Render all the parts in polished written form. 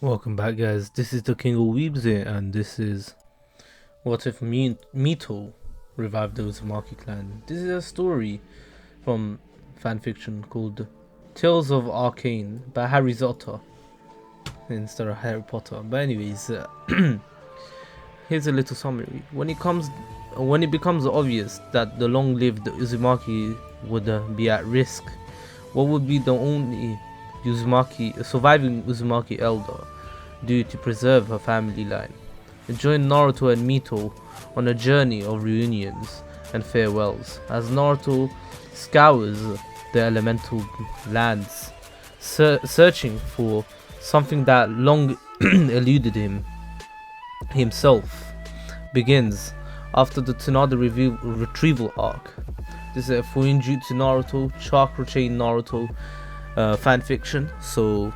Welcome back, guys. This is the TKoW here, and this is What If Mito Revived the Uzumaki Clan. This is a story from fanfiction called Tales of Arcane by Harry Zotter instead of Harry Potter. But anyways, here's a little summary. When it becomes obvious that the long-lived Uzumaki would be at risk, what would be the only surviving Uzumaki elder do to preserve her family line? Join Naruto and Mito on a journey of reunions and farewells as Naruto scours the elemental lands, searching for something that long eluded himself. Begins after the Tsunade retrieval arc. This is a Fuinjutsu Naruto, Chakra Chain Naruto fanfiction, so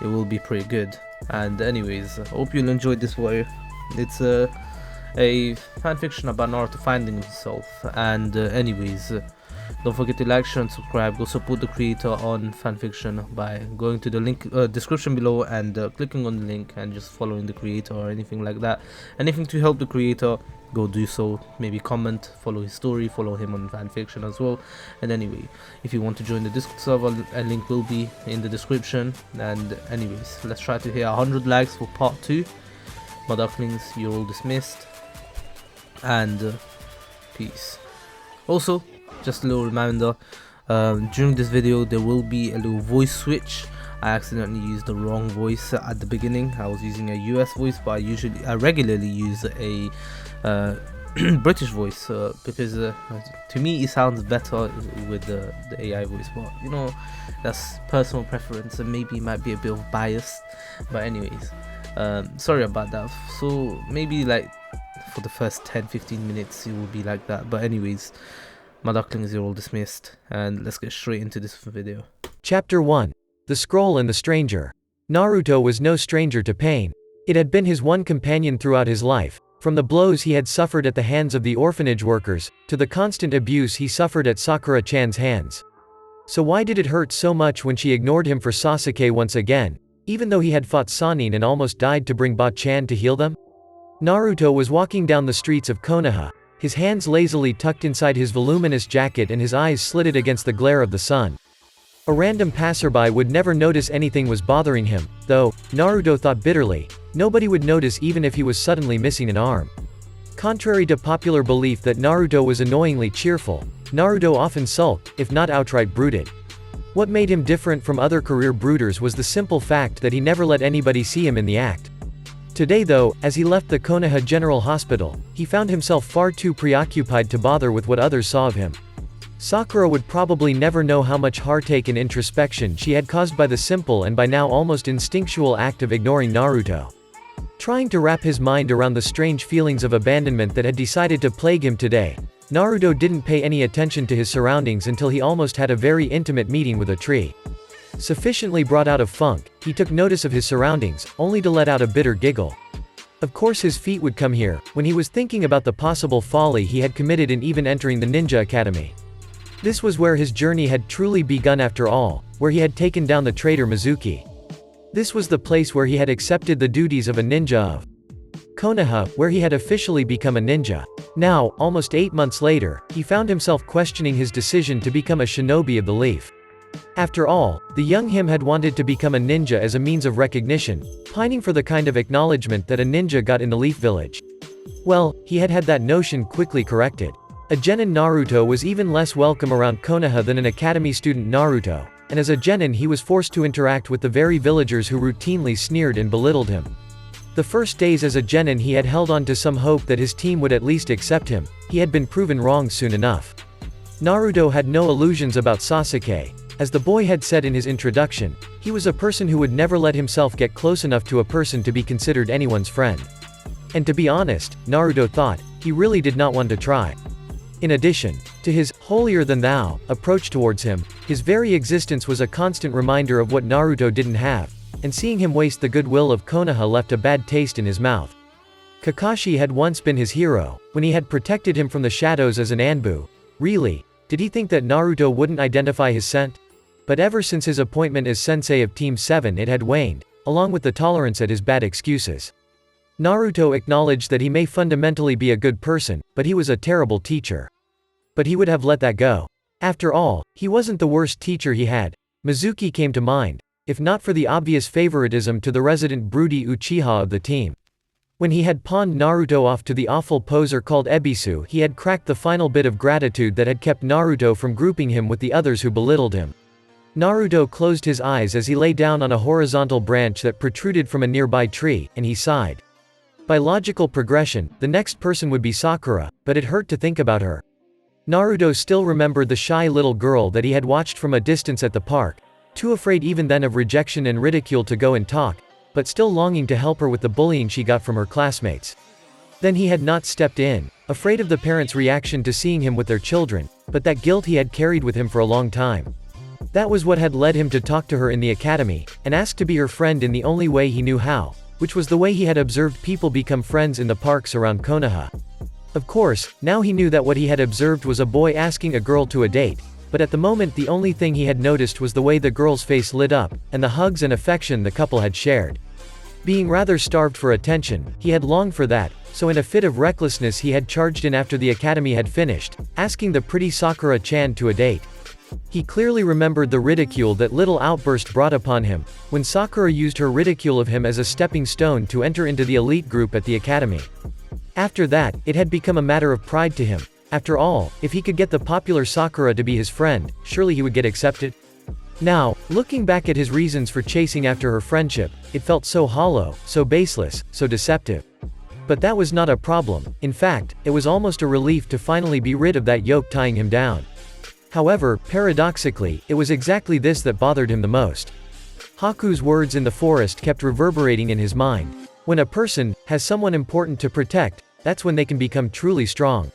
it will be pretty good. And anyways, I hope you'll enjoy this video. It's a fanfiction about Naruto finding himself. And anyways, don't forget to like, share and subscribe. Go support the creator on fanfiction by going to the link description below and clicking on the link and just following the creator or anything like that. Anything to help the creator, go do so. Maybe comment, follow his story, follow him on fanfiction as well. And anyway, if you want to join the Discord server, a link will be in the description. And anyways, let's try to hit 100 likes for part 2. My ducklings, you're all dismissed. And peace. Also, just a little reminder, during this video there will be a little voice switch. I accidentally used the wrong voice at the beginning. I was using a US voice, but I regularly use a British voice because to me it sounds better with the AI voice, but you know, that's personal preference and maybe it might be a bit of bias. But anyways, sorry about that. So maybe like for the first 10-15 minutes it will be like that. But anyways, my ducklings, you're all dismissed, and let's get straight into this video. Chapter 1. The Scroll and the Stranger. Naruto was no stranger to pain. It had been his one companion throughout his life, from the blows he had suffered at the hands of the orphanage workers, to the constant abuse he suffered at Sakura-chan's hands. So why did it hurt so much when she ignored him for Sasuke once again, even though he had fought Sannin and almost died to bring Ba-chan to heal them? Naruto was walking down the streets of Konoha, his hands lazily tucked inside his voluminous jacket and his eyes slitted against the glare of the sun. A random passerby would never notice anything was bothering him, though, Naruto thought bitterly, nobody would notice even if he was suddenly missing an arm. Contrary to popular belief that Naruto was annoyingly cheerful, Naruto often sulked, if not outright brooded. What made him different from other career brooders was the simple fact that he never let anybody see him in the act. Today though, as he left the Konoha General Hospital, he found himself far too preoccupied to bother with what others saw of him. Sakura would probably never know how much heartache and introspection she had caused by the simple and by now almost instinctual act of ignoring Naruto. Trying to wrap his mind around the strange feelings of abandonment that had decided to plague him today, Naruto didn't pay any attention to his surroundings until he almost had a very intimate meeting with a tree. Sufficiently brought out of funk, he took notice of his surroundings, only to let out a bitter giggle. Of course his feet would come here, when he was thinking about the possible folly he had committed in even entering the ninja academy. This was where his journey had truly begun after all, where he had taken down the traitor Mizuki. This was the place where he had accepted the duties of a ninja of Konoha, where he had officially become a ninja. Now, almost 8 months later, he found himself questioning his decision to become a shinobi of the leaf. After all, the young him had wanted to become a ninja as a means of recognition, pining for the kind of acknowledgement that a ninja got in the Leaf Village. Well, he had had that notion quickly corrected. A genin Naruto was even less welcome around Konoha than an academy student Naruto, and as a genin he was forced to interact with the very villagers who routinely sneered and belittled him. The first days as a genin he had held on to some hope that his team would at least accept him. He had been proven wrong soon enough. Naruto had no illusions about Sasuke. As the boy had said in his introduction, he was a person who would never let himself get close enough to a person to be considered anyone's friend. And to be honest, Naruto thought, he really did not want to try. In addition to his holier-than-thou approach towards him, his very existence was a constant reminder of what Naruto didn't have, and seeing him waste the goodwill of Konoha left a bad taste in his mouth. Kakashi had once been his hero, when he had protected him from the shadows as an Anbu. Really, did he think that Naruto wouldn't identify his scent? But ever since his appointment as sensei of Team 7 it had waned, along with the tolerance at his bad excuses. Naruto acknowledged that he may fundamentally be a good person, but he was a terrible teacher. But he would have let that go. After all, he wasn't the worst teacher he had. Mizuki came to mind, if not for the obvious favoritism to the resident broody Uchiha of the team. When he had pawned Naruto off to the awful poser called Ebisu, he had cracked the final bit of gratitude that had kept Naruto from grouping him with the others who belittled him. Naruto closed his eyes as he lay down on a horizontal branch that protruded from a nearby tree, and he sighed. By logical progression, the next person would be Sakura, but it hurt to think about her. Naruto still remembered the shy little girl that he had watched from a distance at the park, too afraid even then of rejection and ridicule to go and talk, but still longing to help her with the bullying she got from her classmates. Then he had not stepped in, afraid of the parents' reaction to seeing him with their children, but that guilt he had carried with him for a long time. That was what had led him to talk to her in the academy, and ask to be her friend in the only way he knew how, which was the way he had observed people become friends in the parks around Konoha. Of course, now he knew that what he had observed was a boy asking a girl to a date, but at the moment the only thing he had noticed was the way the girl's face lit up, and the hugs and affection the couple had shared. Being rather starved for attention, he had longed for that, so in a fit of recklessness he had charged in after the academy had finished, asking the pretty Sakura-chan to a date. He clearly remembered the ridicule that little outburst brought upon him, when Sakura used her ridicule of him as a stepping stone to enter into the elite group at the academy. After that, it had become a matter of pride to him. After all, if he could get the popular Sakura to be his friend, surely he would get accepted. Now, looking back at his reasons for chasing after her friendship, it felt so hollow, so baseless, so deceptive. But that was not a problem. In fact, it was almost a relief to finally be rid of that yoke tying him down. However, paradoxically, it was exactly this that bothered him the most. Haku's words in the forest kept reverberating in his mind. When a person has someone important to protect, that's when they can become truly strong.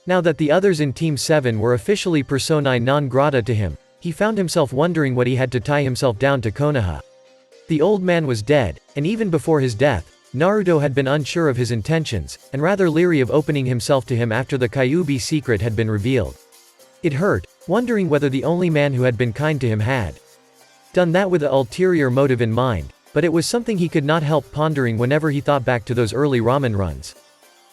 Now that the others in Team 7 were officially personae non grata to him, he found himself wondering what he had to tie himself down to Konoha. The old man was dead, and even before his death, Naruto had been unsure of his intentions, and rather leery of opening himself to him after the Kyuubi secret had been revealed. It hurt, wondering whether the only man who had been kind to him had done that with an ulterior motive in mind, but it was something he could not help pondering whenever he thought back to those early ramen runs.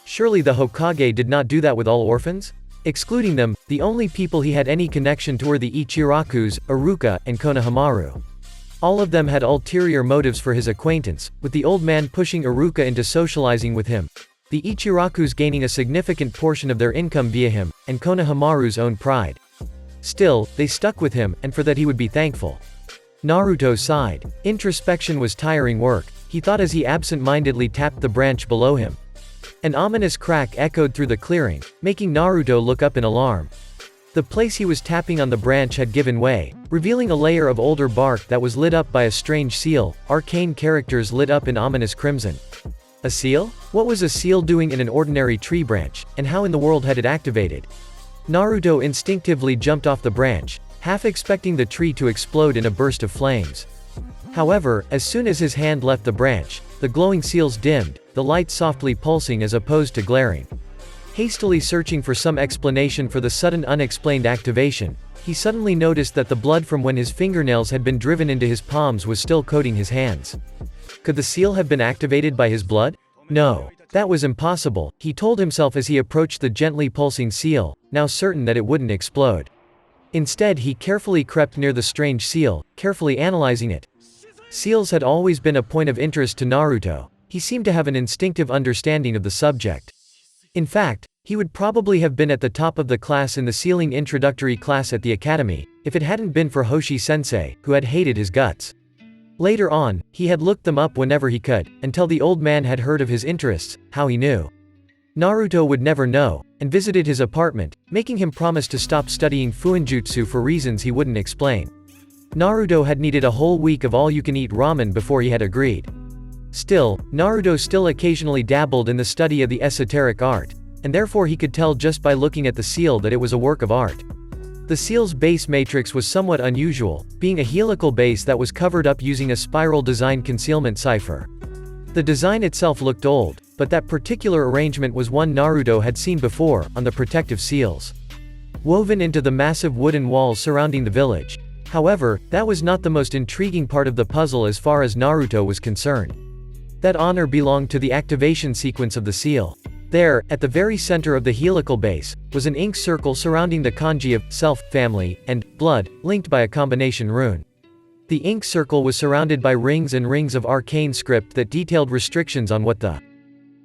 Surely the Hokage did not do that with all orphans? Excluding them, the only people he had any connection to were the Ichirakus, Iruka, and Konohamaru. All of them had ulterior motives for his acquaintance, with the old man pushing Iruka into socializing with him, the Ichirakus gaining a significant portion of their income via him, and Konohamaru's own pride. Still, they stuck with him, and for that he would be thankful. Naruto sighed. Introspection was tiring work, he thought as he absent-mindedly tapped the branch below him. An ominous crack echoed through the clearing, making Naruto look up in alarm. The place he was tapping on the branch had given way, revealing a layer of older bark that was lit up by a strange seal, arcane characters lit up in ominous crimson. A seal? What was a seal doing in an ordinary tree branch, and how in the world had it activated? Naruto instinctively jumped off the branch, half expecting the tree to explode in a burst of flames. However, as soon as his hand left the branch, the glowing seals dimmed, the light softly pulsing as opposed to glaring. Hastily searching for some explanation for the sudden unexplained activation, he suddenly noticed that the blood from when his fingernails had been driven into his palms was still coating his hands. Could the seal have been activated by his blood? No. That was impossible, he told himself as he approached the gently pulsing seal, now certain that it wouldn't explode. Instead he carefully crept near the strange seal, carefully analyzing it. Seals had always been a point of interest to Naruto. He seemed to have an instinctive understanding of the subject. In fact, he would probably have been at the top of the class in the sealing introductory class at the academy, if it hadn't been for Hoshi-sensei, who had hated his guts. Later on, he had looked them up whenever he could, until the old man had heard of his interests. How he knew Naruto would never know, and visited his apartment, making him promise to stop studying Fuinjutsu for reasons he wouldn't explain. Naruto had needed a whole week of all-you-can-eat ramen before he had agreed. Still, Naruto still occasionally dabbled in the study of the esoteric art, and therefore he could tell just by looking at the seal that it was a work of art. The seal's base matrix was somewhat unusual, being a helical base that was covered up using a spiral design concealment cipher. The design itself looked old, but that particular arrangement was one Naruto had seen before, on the protective seals, woven into the massive wooden walls surrounding the village. However, that was not the most intriguing part of the puzzle as far as Naruto was concerned. That honor belonged to the activation sequence of the seal. There, at the very center of the helical base, was an ink circle surrounding the kanji of self, family, and blood, linked by a combination rune. The ink circle was surrounded by rings and rings of arcane script that detailed restrictions on what the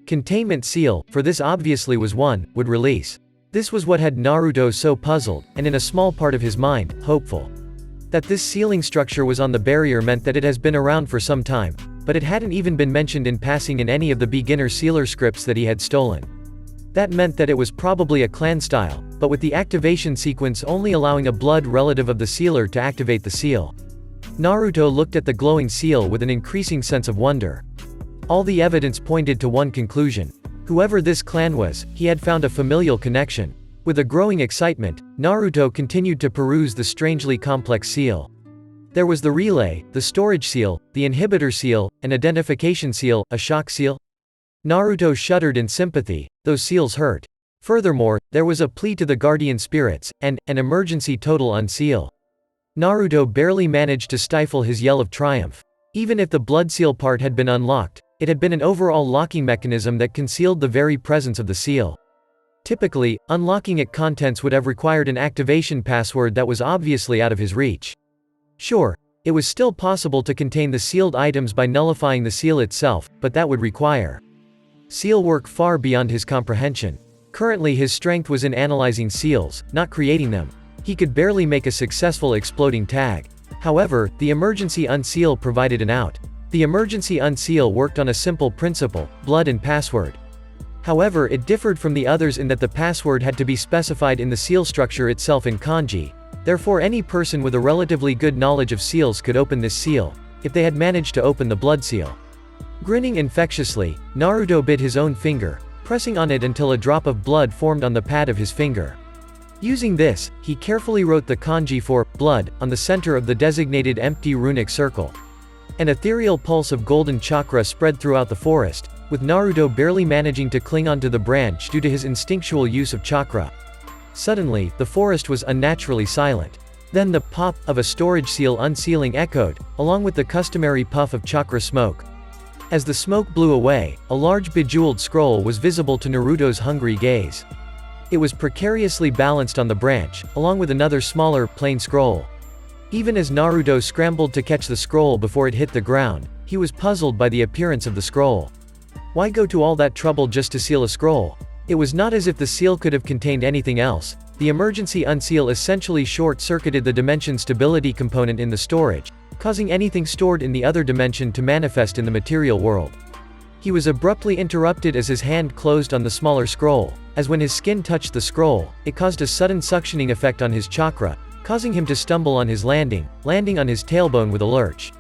containment seal, for this obviously was one, would release. This was what had Naruto so puzzled, and in a small part of his mind, hopeful. That this sealing structure was on the barrier meant that it has been around for some time, but it hadn't even been mentioned in passing in any of the beginner sealer scripts that he had stolen. That meant that it was probably a clan style, but with the activation sequence only allowing a blood relative of the sealer to activate the seal. Naruto looked at the glowing seal with an increasing sense of wonder. All the evidence pointed to one conclusion. Whoever this clan was, he had found a familial connection. With a growing excitement, Naruto continued to peruse the strangely complex seal. There was the relay, the storage seal, the inhibitor seal, an identification seal, a shock seal. Naruto shuddered in sympathy. Those seals hurt. Furthermore, there was a plea to the guardian spirits, and an emergency total unseal. Naruto barely managed to stifle his yell of triumph. Even if the blood seal part had been unlocked, it had been an overall locking mechanism that concealed the very presence of the seal. Typically, unlocking its contents would have required an activation password that was obviously out of his reach. Sure, it was still possible to contain the sealed items by nullifying the seal itself, but that would require seal work far beyond his comprehension. Currently his strength was in analyzing seals, not creating them. He could barely make a successful exploding tag. However, the emergency unseal provided an out. The emergency unseal worked on a simple principle: blood and password. However, it differed from the others in that the password had to be specified in the seal structure itself in kanji. Therefore any person with a relatively good knowledge of seals could open this seal, if they had managed to open the blood seal. Grinning infectiously, Naruto bit his own finger, pressing on it until a drop of blood formed on the pad of his finger. Using this, he carefully wrote the kanji for blood on the center of the designated empty runic circle. An ethereal pulse of golden chakra spread throughout the forest, with Naruto barely managing to cling onto the branch due to his instinctual use of chakra. Suddenly, the forest was unnaturally silent. Then the pop of a storage seal unsealing echoed, along with the customary puff of chakra smoke. As the smoke blew away, a large bejeweled scroll was visible to Naruto's hungry gaze. It was precariously balanced on the branch, along with another smaller, plain scroll. Even as Naruto scrambled to catch the scroll before it hit the ground, he was puzzled by the appearance of the scroll. Why go to all that trouble just to seal a scroll? It was not as if the seal could have contained anything else. The emergency unseal essentially short-circuited the dimension stability component in the storage, causing anything stored in the other dimension to manifest in the material world. He was abruptly interrupted as his hand closed on the smaller scroll, as when his skin touched the scroll, it caused a sudden suctioning effect on his chakra, causing him to stumble on his landing on his tailbone with a lurch.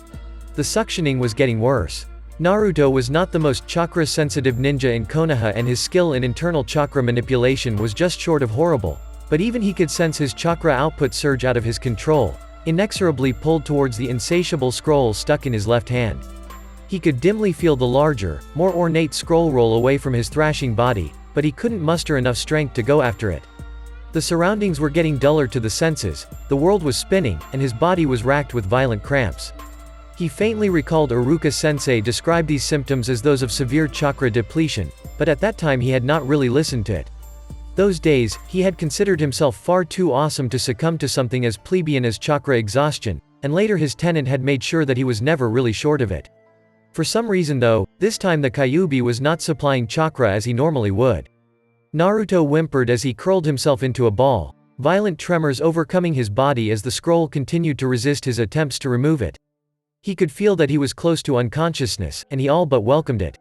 The suctioning was getting worse. Naruto was not the most chakra-sensitive ninja in Konoha, and his skill in internal chakra manipulation was just short of horrible, but even he could sense his chakra output surge out of his control, inexorably pulled towards the insatiable scroll stuck in his left hand. He could dimly feel the larger, more ornate scroll roll away from his thrashing body, but he couldn't muster enough strength to go after it. The surroundings were getting duller to the senses, the world was spinning, and his body was racked with violent cramps. He faintly recalled Iruka-sensei described these symptoms as those of severe chakra depletion, but at that time he had not really listened to it. Those days, he had considered himself far too awesome to succumb to something as plebeian as chakra exhaustion, and later his tenant had made sure that he was never really short of it. For some reason though, this time the Kyuubi was not supplying chakra as he normally would. Naruto whimpered as he curled himself into a ball, violent tremors overcoming his body as the scroll continued to resist his attempts to remove it. He could feel that he was close to unconsciousness, and he all but welcomed it.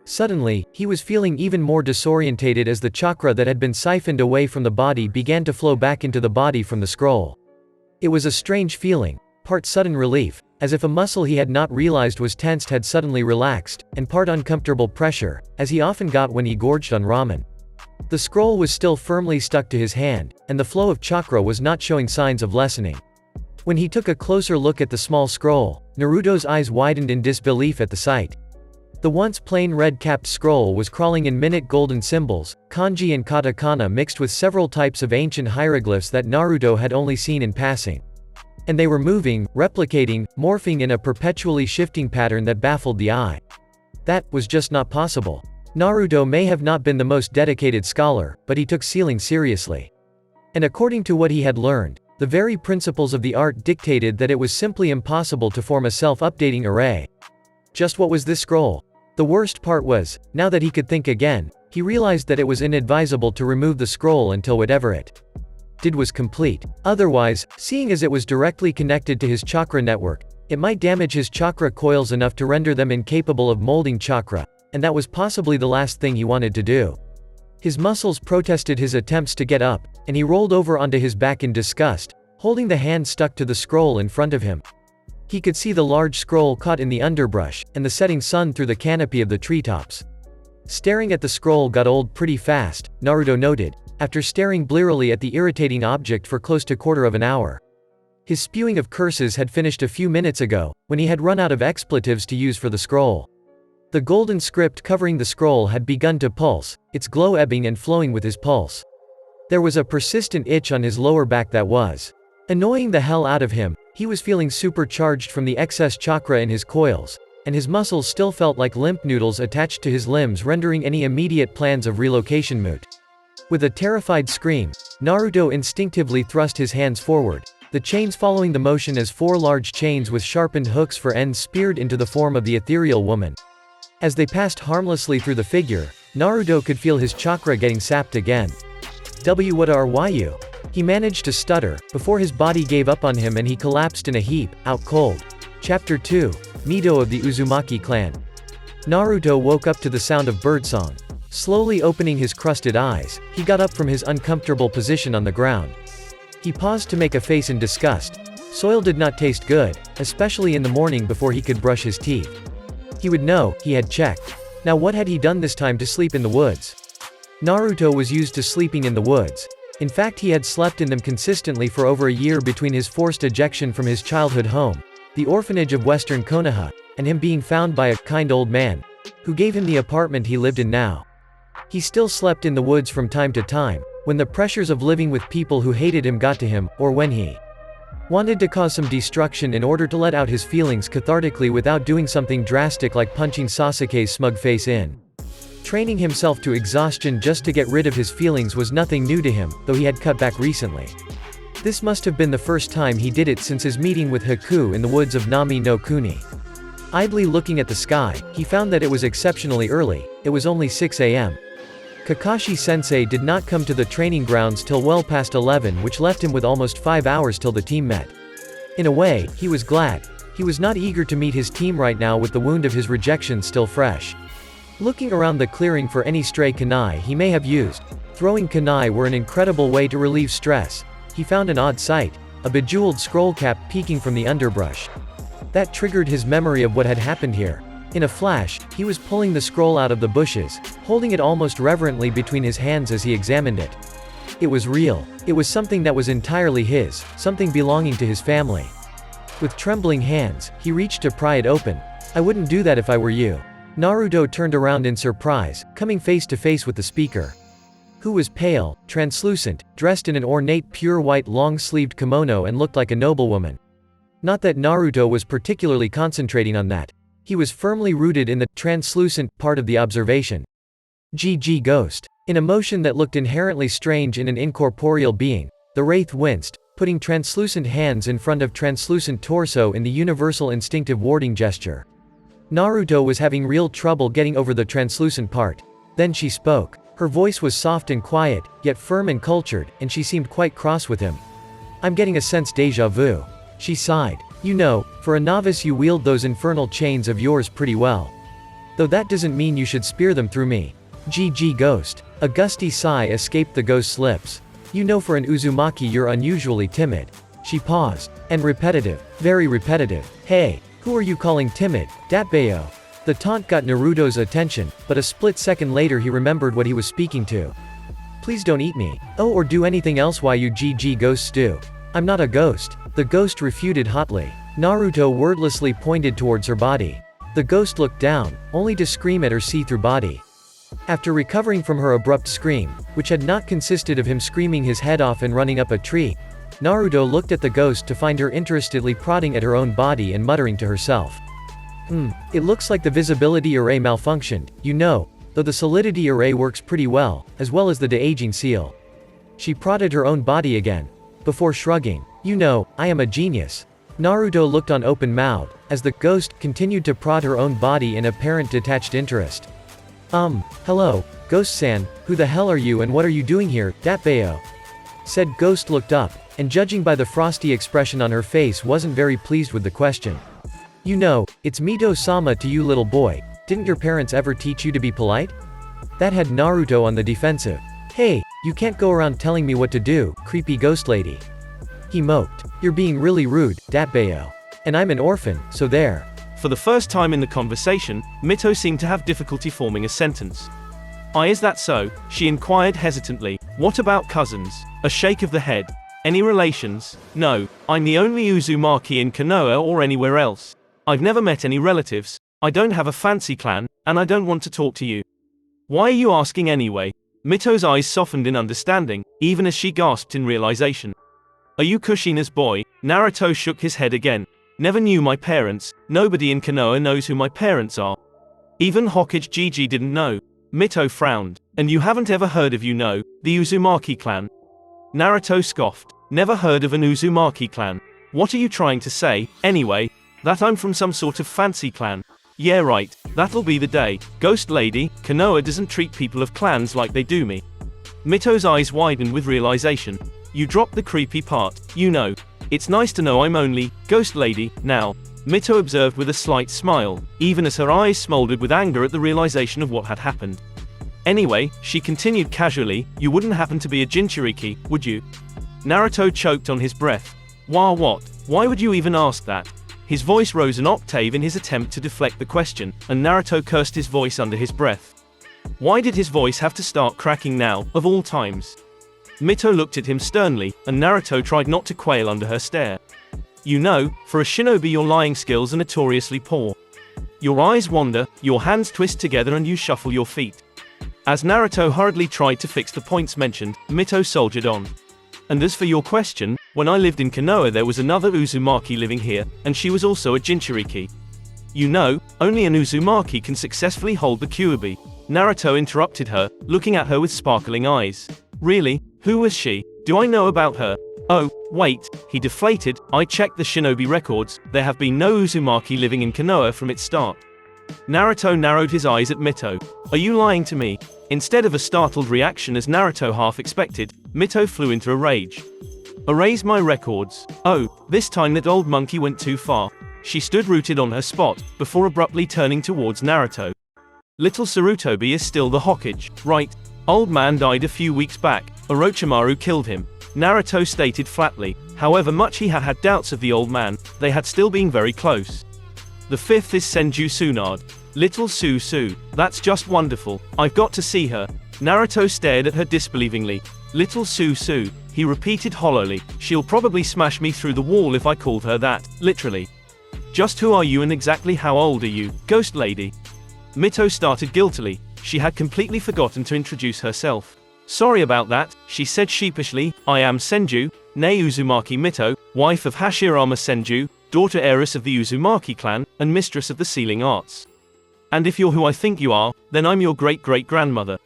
Suddenly, he was feeling even more disorientated as the chakra that had been siphoned away from the body began to flow back into the body from the scroll. It was a strange feeling, part sudden relief, as if a muscle he had not realized was tensed had suddenly relaxed, and part uncomfortable pressure, as he often got when he gorged on ramen. The scroll was still firmly stuck to his hand, and the flow of chakra was not showing signs of lessening. When he took a closer look at the small scroll, Naruto's eyes widened in disbelief at the sight. The once plain red-capped scroll was crawling in minute golden symbols, kanji and katakana mixed with several types of ancient hieroglyphs that Naruto had only seen in passing. And they were moving, replicating, morphing in a perpetually shifting pattern that baffled the eye. That was just not possible. Naruto may have not been the most dedicated scholar, but he took sealing seriously. And according to what he had learned, the very principles of the art dictated that it was simply impossible to form a self-updating array. Just what was this scroll? The worst part was, now that he could think again, he realized that it was inadvisable to remove the scroll until whatever it did was complete. Otherwise, seeing as it was directly connected to his chakra network, it might damage his chakra coils enough to render them incapable of molding chakra, and that was possibly the last thing he wanted to do. His muscles protested his attempts to get up, and he rolled over onto his back in disgust, holding the hand stuck to the scroll in front of him. He could see the large scroll caught in the underbrush, and the setting sun through the canopy of the treetops. Staring at the scroll got old pretty fast, Naruto noted, after staring blearily at the irritating object for close to quarter of an hour. His spewing of curses had finished a few minutes ago, when he had run out of expletives to use for the scroll. The golden script covering the scroll had begun to pulse, its glow ebbing and flowing with his pulse. There was a persistent itch on his lower back that was annoying the hell out of him. He was feeling supercharged from the excess chakra in his coils, and his muscles still felt like limp noodles attached to his limbs, rendering any immediate plans of relocation moot. With a terrified scream, Naruto instinctively thrust his hands forward, the chains following the motion as 4 large chains with sharpened hooks for ends speared into the form of the ethereal woman. As they passed harmlessly through the figure, Naruto could feel his chakra getting sapped again. What are you? He managed to stutter, before his body gave up on him and he collapsed in a heap, out cold. Chapter 2. Mito of the Uzumaki clan. Naruto woke up to the sound of birdsong. Slowly opening his crusted eyes, he got up from his uncomfortable position on the ground. He paused to make a face in disgust. Soil did not taste good, especially in the morning before he could brush his teeth. He would know, he had checked. Now what had he done this time to sleep in the woods? Naruto was used to sleeping in the woods. In fact, he had slept in them consistently for over a year between his forced ejection from his childhood home, the orphanage of Western Konoha, and him being found by a kind old man, who gave him the apartment he lived in now. He still slept in the woods from time to time, when the pressures of living with people who hated him got to him, or when he wanted to cause some destruction in order to let out his feelings cathartically without doing something drastic like punching Sasuke's smug face in. Training himself to exhaustion just to get rid of his feelings was nothing new to him, though he had cut back recently. This must have been the first time he did it since his meeting with Haku in the woods of Nami no Kuni. Idly looking at the sky, he found that it was exceptionally early. It was only 6 a.m. Kakashi-sensei did not come to the training grounds till well past 11, which left him with almost 5 hours till the team met. In a way, he was glad. He was not eager to meet his team right now with the wound of his rejection still fresh. Looking around the clearing for any stray kunai he may have used. Throwing kunai were an incredible way to relieve stress. He found an odd sight, a bejeweled scroll cap peeking from the underbrush. That triggered his memory of what had happened here. In a flash, he was pulling the scroll out of the bushes, holding it almost reverently between his hands as he examined it. It was real. It was something that was entirely his, something belonging to his family. With trembling hands, he reached to pry it open. "I wouldn't do that if I were you." Naruto turned around in surprise, coming face to face with the speaker, who was pale, translucent, dressed in an ornate pure white long-sleeved kimono and looked like a noblewoman. Not that Naruto was particularly concentrating on that. He was firmly rooted in the translucent part of the observation. GG Ghost. In a motion that looked inherently strange in an incorporeal being, the wraith winced, putting translucent hands in front of translucent torso in the universal instinctive warding gesture. Naruto was having real trouble getting over the translucent part. Then she spoke. Her voice was soft and quiet, yet firm and cultured, and she seemed quite cross with him. "I'm getting a sense déjà vu." She sighed. "You know, for a novice you wield those infernal chains of yours pretty well. Though that doesn't mean you should spear them through me." GG Ghost. A gusty sigh escaped the ghost's lips. "You know, for an Uzumaki you're unusually timid." She paused. "And repetitive. Very repetitive. Hey, who are you calling timid, Datbayo?" The taunt got Naruto's attention, but a split second later he remembered what he was speaking to. Please don't eat me. Oh, or do anything else while you GG ghosts do. I'm not a ghost. The ghost refuted hotly. Naruto wordlessly pointed towards her body. The ghost looked down, only to scream at her see-through body. After recovering from her abrupt scream, which had not consisted of him screaming his head off and running up a tree, Naruto looked at the ghost to find her interestedly prodding at her own body and muttering to herself. It looks like the visibility array malfunctioned, you know, though the solidity array works pretty well as the de-aging seal. She prodded her own body again, before shrugging. You know, I am a genius. Naruto looked on open-mouthed, as the ghost continued to prod her own body in apparent detached interest. Hello, Ghost-san, who the hell are you and what are you doing here, Datbeo? Said Ghost looked up, and judging by the frosty expression on her face wasn't very pleased with the question. You know, it's Mito-sama to you little boy, didn't your parents ever teach you to be polite? That had Naruto on the defensive. Hey, you can't go around telling me what to do, creepy ghost lady. He moped. You're being really rude, Datbeo. And I'm an orphan, so there. For the first time in the conversation, Mito seemed to have difficulty forming a sentence. Is that so? She inquired hesitantly. What about cousins? A shake of the head. Any relations? No, I'm the only Uzumaki in Konoha or anywhere else. I've never met any relatives, I don't have a fancy clan, and I don't want to talk to you. Why are you asking anyway? Mito's eyes softened in understanding, even as she gasped in realization. Are you Kushina's boy? Naruto shook his head again. Never knew my parents, nobody in Konoha knows who my parents are. Even Hokage Gigi didn't know. Mito frowned. And you haven't ever heard of the Uzumaki clan? Naruto scoffed. Never heard of an Uzumaki clan. What are you trying to say, anyway? That I'm from some sort of fancy clan? Yeah right, that'll be the day. Ghost lady, Konoha doesn't treat people of clans like they do me. Mito's eyes widened with realization. You dropped the creepy part, you know. It's nice to know I'm only, ghost lady, now. Mito observed with a slight smile, even as her eyes smoldered with anger at the realization of what had happened. Anyway, she continued casually, you wouldn't happen to be a Jinchuriki, would you? Naruto choked on his breath. What? Why would you even ask that? His voice rose an octave in his attempt to deflect the question, and Naruto cursed his voice under his breath. Why did his voice have to start cracking now, of all times? Mito looked at him sternly, and Naruto tried not to quail under her stare. You know, for a shinobi your lying skills are notoriously poor. Your eyes wander, your hands twist together and you shuffle your feet. As Naruto hurriedly tried to fix the points mentioned, Mito soldiered on. And as for your question, when I lived in Konoha there was another Uzumaki living here, and she was also a Jinchuriki. You know, only an Uzumaki can successfully hold the Kyuubi. Naruto interrupted her, looking at her with sparkling eyes. Really? Who was she? Do I know about her? Oh, wait, he deflated, I checked the shinobi records, there have been no Uzumaki living in Konoha from its start. Naruto narrowed his eyes at Mito. Are you lying to me? Instead of a startled reaction as Naruto half expected, Mito flew into a rage. Erase my records. Oh, this time that old monkey went too far. She stood rooted on her spot, before abruptly turning towards Naruto. Little Sarutobi is still the Hokage, right? Old man died a few weeks back, Orochimaru killed him. Naruto stated flatly. However much he had had doubts of the old man, they had still been very close. The fifth is Senju Tsunade. Little Su, that's just wonderful, I've got to see her. Naruto stared at her disbelievingly. Little Su, he repeated hollowly, she'll probably smash me through the wall if I called her that, literally. Just who are you and exactly how old are you, ghost lady? Mito started guiltily, she had completely forgotten to introduce herself. Sorry about that, she said sheepishly, I am Senju, née Uzumaki Mito, wife of Hashirama Senju, daughter heiress of the Uzumaki clan, and mistress of the sealing arts. And if you're who I think you are, then I'm your great-great-grandmother.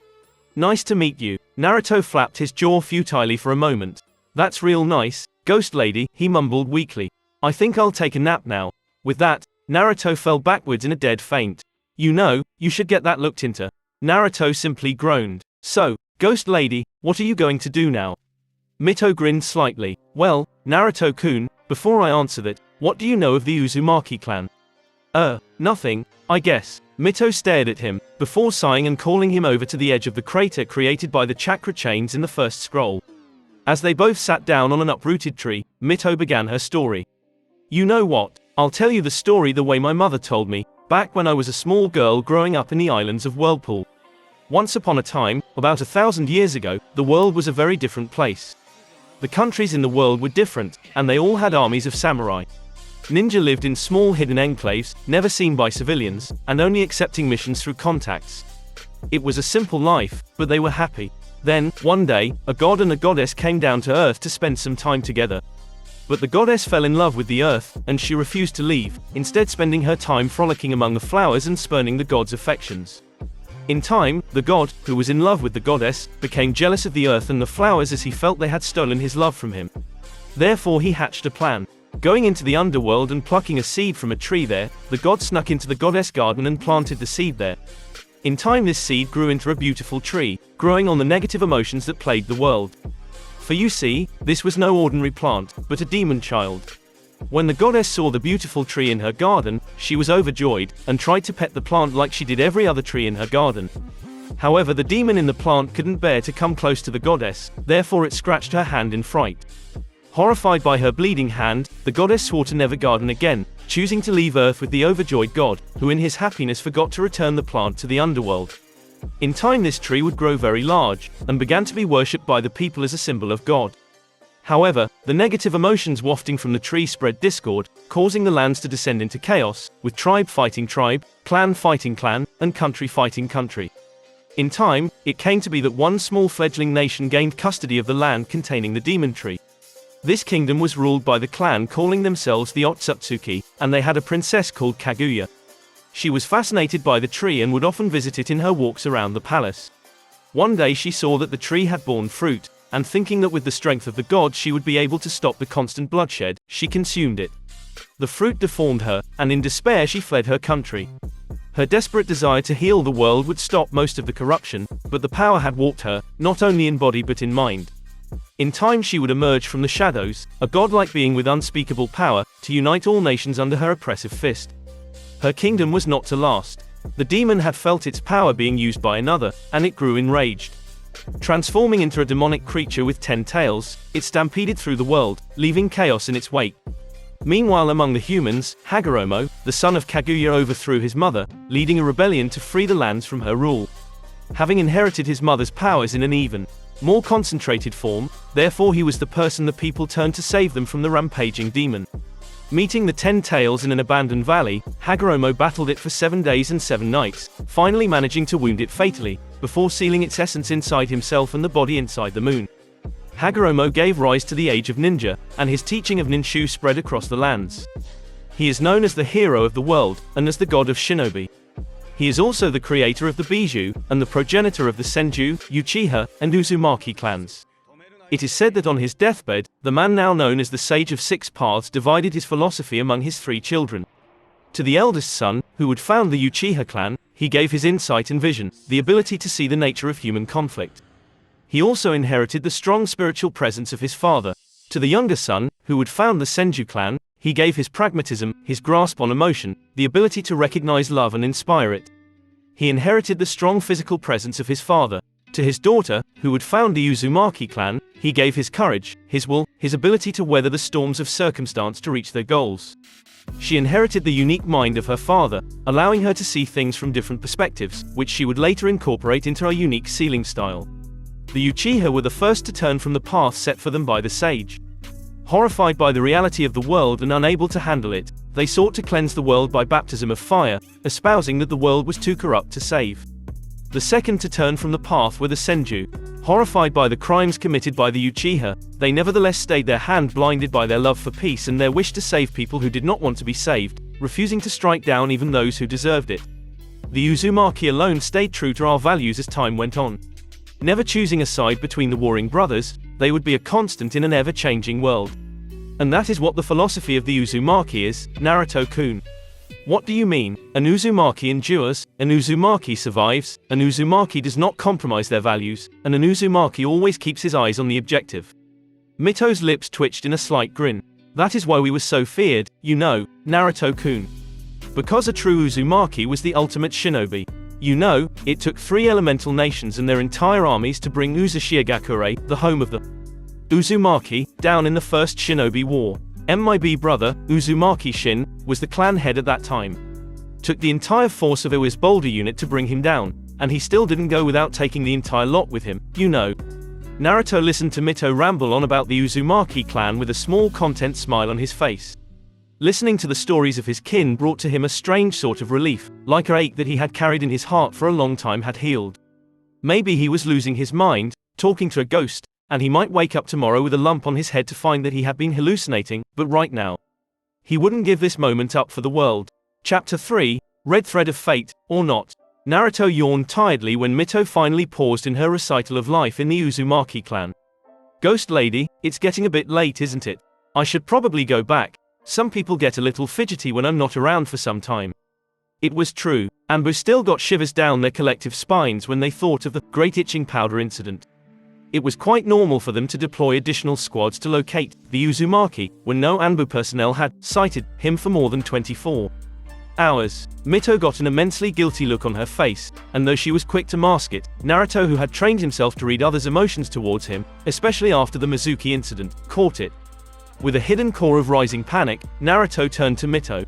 Nice to meet you. Naruto flapped his jaw futilely for a moment. That's real nice, ghost lady, he mumbled weakly. I think I'll take a nap now. With that, Naruto fell backwards in a dead faint. You know, you should get that looked into. Naruto simply groaned. So, ghost lady, what are you going to do now? Mito grinned slightly. Well, Naruto-kun, before I answer that, what do you know of the Uzumaki clan? Nothing, I guess. Mito stared at him, before sighing and calling him over to the edge of the crater created by the chakra chains in the first scroll. As they both sat down on an uprooted tree, Mito began her story. You know what? I'll tell you the story the way my mother told me, back when I was a small girl growing up in the islands of Whirlpool. Once upon a time, About 1,000 years ago, the world was a very different place. The countries in the world were different, and they all had armies of samurai. Ninja lived in small hidden enclaves, never seen by civilians, and only accepting missions through contacts. It was a simple life, but they were happy. Then, one day, a god and a goddess came down to Earth to spend some time together. But the goddess fell in love with the Earth, and she refused to leave, instead spending her time frolicking among the flowers and spurning the god's affections. In time, the god, who was in love with the goddess, became jealous of the Earth and the flowers as he felt they had stolen his love from him. Therefore he hatched a plan. Going into the underworld and plucking a seed from a tree there, the god snuck into the goddess' garden and planted the seed there. In time this seed grew into a beautiful tree, growing on the negative emotions that plagued the world. For you see, this was no ordinary plant, but a demon child. When the goddess saw the beautiful tree in her garden, she was overjoyed, and tried to pet the plant like she did every other tree in her garden. However, the demon in the plant couldn't bear to come close to the goddess, therefore it scratched her hand in fright. Horrified by her bleeding hand, the goddess swore to never garden again, choosing to leave Earth with the overjoyed god, who in his happiness forgot to return the plant to the underworld. In time this tree would grow very large, and began to be worshipped by the people as a symbol of God. However, the negative emotions wafting from the tree spread discord, causing the lands to descend into chaos, with tribe fighting tribe, clan fighting clan, and country fighting country. In time, it came to be that one small fledgling nation gained custody of the land containing the demon tree. This kingdom was ruled by the clan calling themselves the Otsutsuki, and they had a princess called Kaguya. She was fascinated by the tree and would often visit it in her walks around the palace. One day she saw that the tree had borne fruit, and thinking that with the strength of the god she would be able to stop the constant bloodshed, she consumed it. The fruit deformed her, and in despair she fled her country. Her desperate desire to heal the world would stop most of the corruption, but the power had warped her, not only in body but in mind. In time she would emerge from the shadows, a godlike being with unspeakable power, to unite all nations under her oppressive fist. Her kingdom was not to last. The demon had felt its power being used by another, and it grew enraged. Transforming into a demonic creature with 10 tails, it stampeded through the world, leaving chaos in its wake. Meanwhile among the humans, Hagoromo, the son of Kaguya, overthrew his mother, leading a rebellion to free the lands from her rule. Having inherited his mother's powers in an even more concentrated form, therefore he was the person the people turned to save them from the rampaging demon. Meeting the 10 tails in an abandoned valley, Hagoromo battled it for 7 days and 7 nights, finally managing to wound it fatally, before sealing its essence inside himself and the body inside the moon. Hagoromo gave rise to the age of ninja, and his teaching of ninshu spread across the lands. He is known as the hero of the world, and as the god of shinobi. He is also the creator of the Bijou, and the progenitor of the Senju, Uchiha, and Uzumaki clans. It is said that on his deathbed, the man now known as the Sage of Six Paths divided his philosophy among his 3 children. To the eldest son, who would found the Uchiha clan, he gave his insight and vision, the ability to see the nature of human conflict. He also inherited the strong spiritual presence of his father. To the younger son, who would found the Senju clan, he gave his pragmatism, his grasp on emotion, the ability to recognize love and inspire it. He inherited the strong physical presence of his father. To his daughter, who would found the Uzumaki clan, he gave his courage, his will, his ability to weather the storms of circumstance to reach their goals. She inherited the unique mind of her father, allowing her to see things from different perspectives, which she would later incorporate into her unique sealing style. The Uchiha were the first to turn from the path set for them by the sage. Horrified by the reality of the world and unable to handle it, they sought to cleanse the world by baptism of fire, espousing that the world was too corrupt to save. The second to turn from the path were the Senju. Horrified by the crimes committed by the Uchiha, they nevertheless stayed their hand blinded by their love for peace and their wish to save people who did not want to be saved, refusing to strike down even those who deserved it. The Uzumaki alone stayed true to our values as time went on. Never choosing a side between the warring brothers, they would be a constant in an ever-changing world. And that is what the philosophy of the Uzumaki is, Naruto-kun. What do you mean? An Uzumaki endures, an Uzumaki survives, an Uzumaki does not compromise their values, and an Uzumaki always keeps his eyes on the objective. Mito's lips twitched in a slight grin. That is why we were so feared, you know, Naruto-kun. Because a true Uzumaki was the ultimate shinobi. You know, it took 3 elemental nations and their entire armies to bring Uzushiogakure, the home of the Uzumaki, down in the First Shinobi War. My brother, Uzumaki Shin, was the clan head at that time. Took the entire force of Iwa's boulder unit to bring him down, and he still didn't go without taking the entire lot with him, you know. Naruto listened to Mito ramble on about the Uzumaki clan with a small content smile on his face. Listening to the stories of his kin brought to him a strange sort of relief, like an ache that he had carried in his heart for a long time had healed. Maybe he was losing his mind, talking to a ghost, and he might wake up tomorrow with a lump on his head to find that he had been hallucinating, but right now, he wouldn't give this moment up for the world. Chapter 3, Red Thread of Fate, or Not. Naruto yawned tiredly when Mito finally paused in her recital of life in the Uzumaki clan. Ghost lady, it's getting a bit late, isn't it? I should probably go back. Some people get a little fidgety when I'm not around for some time. It was true. Anbu still got shivers down their collective spines when they thought of the Great Itching Powder incident. It was quite normal for them to deploy additional squads to locate the Uzumaki when no Anbu personnel had sighted him for more than 24 hours. Mito got an immensely guilty look on her face, and though she was quick to mask it, Naruto, who had trained himself to read others' emotions towards him, especially after the Mizuki incident, caught it. With a hidden core of rising panic, Naruto turned to Mito.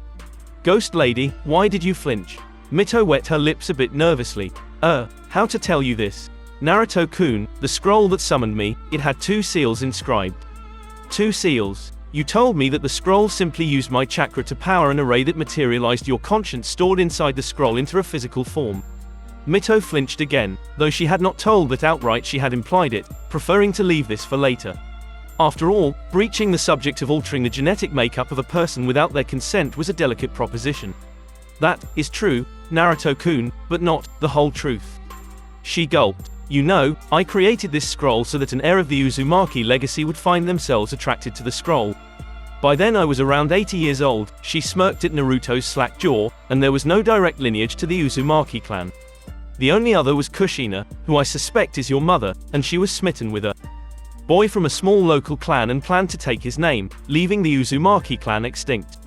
Ghost lady, why did you flinch? Mito wet her lips a bit nervously. How to tell you this? Naruto-kun, the scroll that summoned me, it had 2 seals inscribed. 2 seals. You told me that the scroll simply used my chakra to power an array that materialized your conscience stored inside the scroll into a physical form. Mito flinched again, though she had not told that outright, she had implied it, preferring to leave this for later. After all, breaching the subject of altering the genetic makeup of a person without their consent was a delicate proposition. That is true, Naruto-kun, but not the whole truth. She gulped. You know, I created this scroll so that an heir of the Uzumaki legacy would find themselves attracted to the scroll. By then I was around 80 years old. She smirked at Naruto's slack jaw, and there was no direct lineage to the Uzumaki clan. The only other was Kushina, who I suspect is your mother, and she was smitten with a boy from a small local clan and planned to take his name, leaving the Uzumaki clan extinct.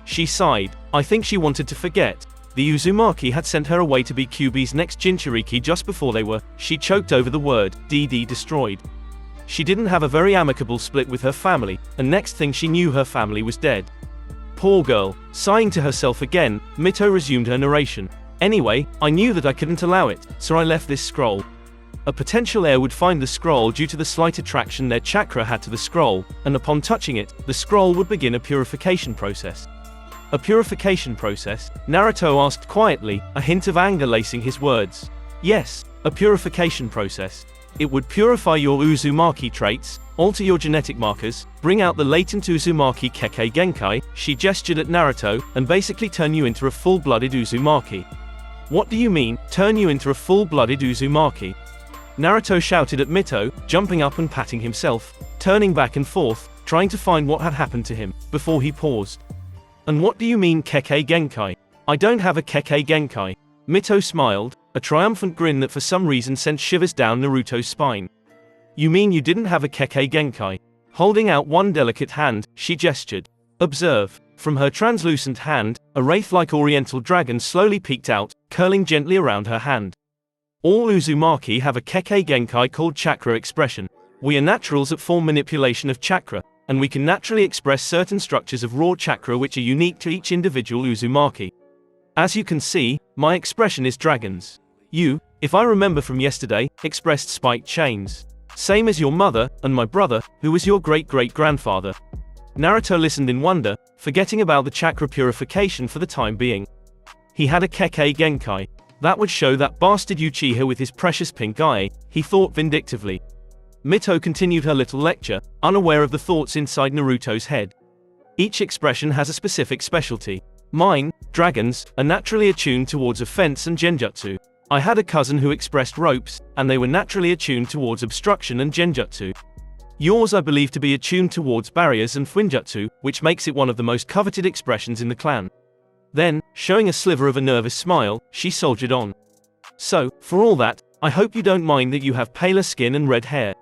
She sighed. I think she wanted to forget. The Uzumaki had sent her away to be Kyuubi's next Jinchuriki just before they were, she choked over the word, destroyed. She didn't have a very amicable split with her family, and next thing she knew her family was dead. Poor girl. Sighing to herself again, Mito resumed her narration. Anyway, I knew that I couldn't allow it, so I left this scroll. A potential heir would find the scroll due to the slight attraction their chakra had to the scroll, and upon touching it, the scroll would begin a purification process. A purification process? Naruto asked quietly, a hint of anger lacing his words. Yes, a purification process. It would purify your Uzumaki traits, alter your genetic markers, bring out the latent Uzumaki Kekkei Genkai, she gestured at Naruto, and basically turn you into a full-blooded Uzumaki. What do you mean, turn you into a full-blooded Uzumaki? Naruto shouted at Mito, jumping up and patting himself, turning back and forth, trying to find what had happened to him, before he paused. And what do you mean Kekkei Genkai? I don't have a Kekkei Genkai. Mito smiled, a triumphant grin that for some reason sent shivers down Naruto's spine. You mean you didn't have a Kekkei Genkai? Holding out one delicate hand, she gestured. Observe. From her translucent hand, a wraith-like oriental dragon slowly peeked out, curling gently around her hand. All Uzumaki have a Kekkei Genkai called chakra expression. We are naturals at form manipulation of chakra, and we can naturally express certain structures of raw chakra which are unique to each individual Uzumaki. As you can see, my expression is dragons. You, if I remember from yesterday, expressed spiked chains. Same as your mother, and my brother, who was your great-great-grandfather. Naruto listened in wonder, forgetting about the chakra purification for the time being. He had a Kekkei Genkai. That would show that bastard Uchiha with his precious pink eye, he thought vindictively. Mito continued her little lecture, unaware of the thoughts inside Naruto's head. Each expression has a specific specialty. Mine, dragons, are naturally attuned towards offense and genjutsu. I had a cousin who expressed ropes, and they were naturally attuned towards obstruction and genjutsu. Yours I believe to be attuned towards barriers and fuinjutsu, which makes it one of the most coveted expressions in the clan. Then, showing a sliver of a nervous smile, she soldiered on. So, for all that, I hope you don't mind that you have paler skin and red hair.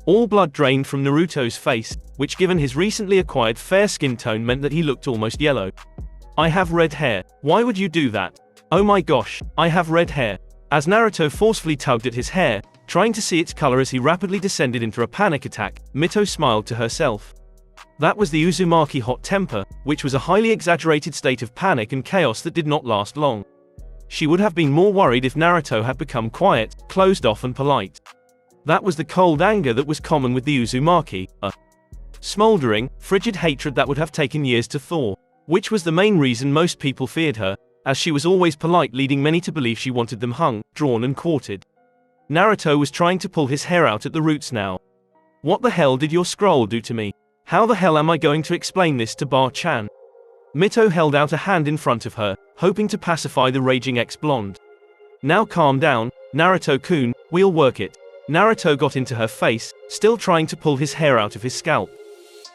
All blood drained from Naruto's face, which given his recently acquired fair skin tone meant that he looked almost yellow. I have red hair. Why would you do that? Oh my gosh, I have red hair. As Naruto forcefully tugged at his hair, trying to see its color as he rapidly descended into a panic attack, Mito smiled to herself. That was the Uzumaki hot temper, which was a highly exaggerated state of panic and chaos that did not last long. she would have been more worried if Naruto had become quiet, closed off and polite. That was the cold anger that was common with the Uzumaki, a smoldering, frigid hatred that would have taken years to thaw. Which was the main reason most people feared her, as she was always polite, leading many to believe she wanted them hung, drawn and quartered. Naruto was trying to pull his hair out at the roots now. What the hell did your scroll do to me? How the hell am I going to explain this to Bar-chan? Mito held out a hand in front of her, hoping to pacify the raging ex-blonde. Now calm down, Naruto-kun, we'll work it. Naruto got into her face, still trying to pull his hair out of his scalp.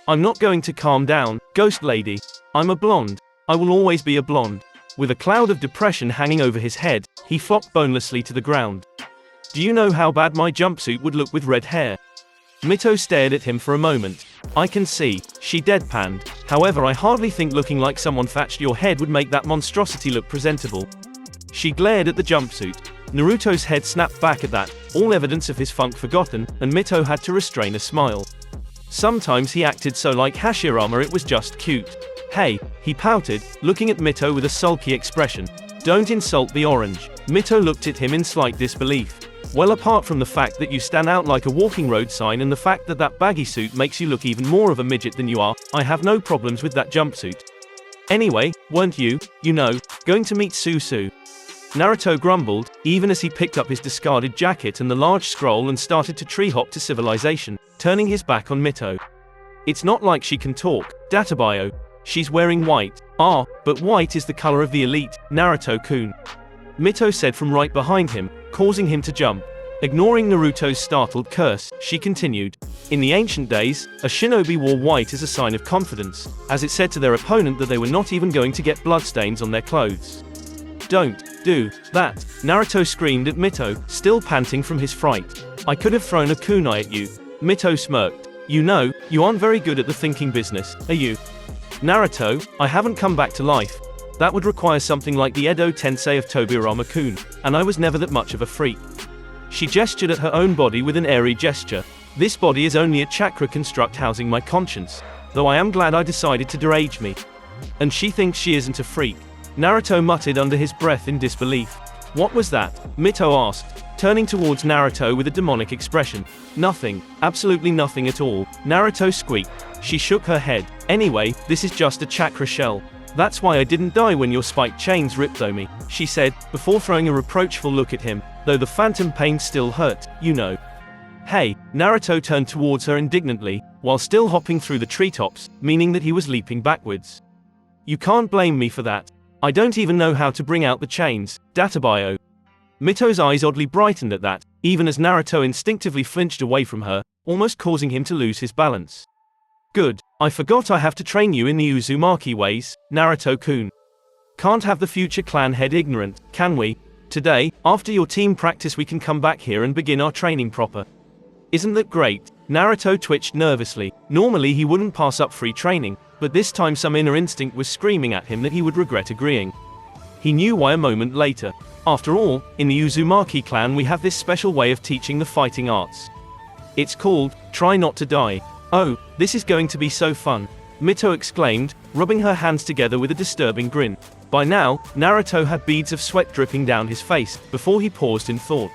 I'm not going to calm down, ghost lady. I'm a blonde. I will always be a blonde. With a cloud of depression hanging over his head, he flopped bonelessly to the ground. Do you know how bad my jumpsuit would look with red hair? Mito stared at him for a moment. I can see, she deadpanned. However, I hardly think looking like someone thatched your head would make that monstrosity look presentable. She glared at the jumpsuit. Naruto's head snapped back at that, all evidence of his funk forgotten, and Mito had to restrain a smile. Sometimes he acted so like Hashirama it was just cute. Hey, he pouted, looking at Mito with a sulky expression. Don't insult the orange. Mito looked at him in slight disbelief. Well, apart from the fact that you stand out like a walking road sign and the fact that that baggy suit makes you look even more of a midget than you are, I have no problems with that jumpsuit. Anyway, weren't you, going to meet Susu? Naruto grumbled, even as he picked up his discarded jacket and the large scroll and started to tree hop to civilization, turning his back on Mito. It's not like she can talk, Databio. She's wearing white. Ah, but white is the color of the elite, Naruto-kun. Mito said from right behind him, causing him to jump. Ignoring Naruto's startled curse, she continued. In the ancient days, a shinobi wore white as a sign of confidence, as it said to their opponent that they were not even going to get bloodstains on their clothes. Don't do that, Naruto screamed at Mito, still panting from his fright. I could have thrown a kunai at you. Mito smirked. You aren't very good at the thinking business, are you? Naruto, I haven't come back to life. That would require something like the Edo Tensei of Tobirama-kun, and I was never that much of a freak. She gestured at her own body with an airy gesture. This body is only a chakra construct housing my conscience, though I am glad I decided to derage me. And she thinks she isn't a freak. Naruto muttered under his breath in disbelief. What was that? Mito asked, turning towards Naruto with a demonic expression. Nothing, absolutely nothing at all, Naruto squeaked. She shook her head. Anyway, this is just a chakra shell. That's why I didn't die when your spiked chains ripped through me, she said, before throwing a reproachful look at him, though the phantom pain still hurt, Hey, Naruto turned towards her indignantly, while still hopping through the treetops, meaning that he was leaping backwards. You can't blame me for that. I don't even know how to bring out the chains, Databio. Mito's eyes oddly brightened at that, even as Naruto instinctively flinched away from her, almost causing him to lose his balance. Good, I forgot I have to train you in the Uzumaki ways, Naruto-kun. Can't have the future clan head ignorant, can we? Today, after your team practice we can come back here and begin our training proper. Isn't that great? Naruto twitched nervously. Normally he wouldn't pass up free training, but this time some inner instinct was screaming at him that he would regret agreeing. He knew why a moment later. After all, in the Uzumaki clan we have this special way of teaching the fighting arts. It's called, Try Not to Die. Oh, this is going to be so fun, Mito exclaimed, rubbing her hands together with a disturbing grin. By now, Naruto had beads of sweat dripping down his face, before he paused in thought.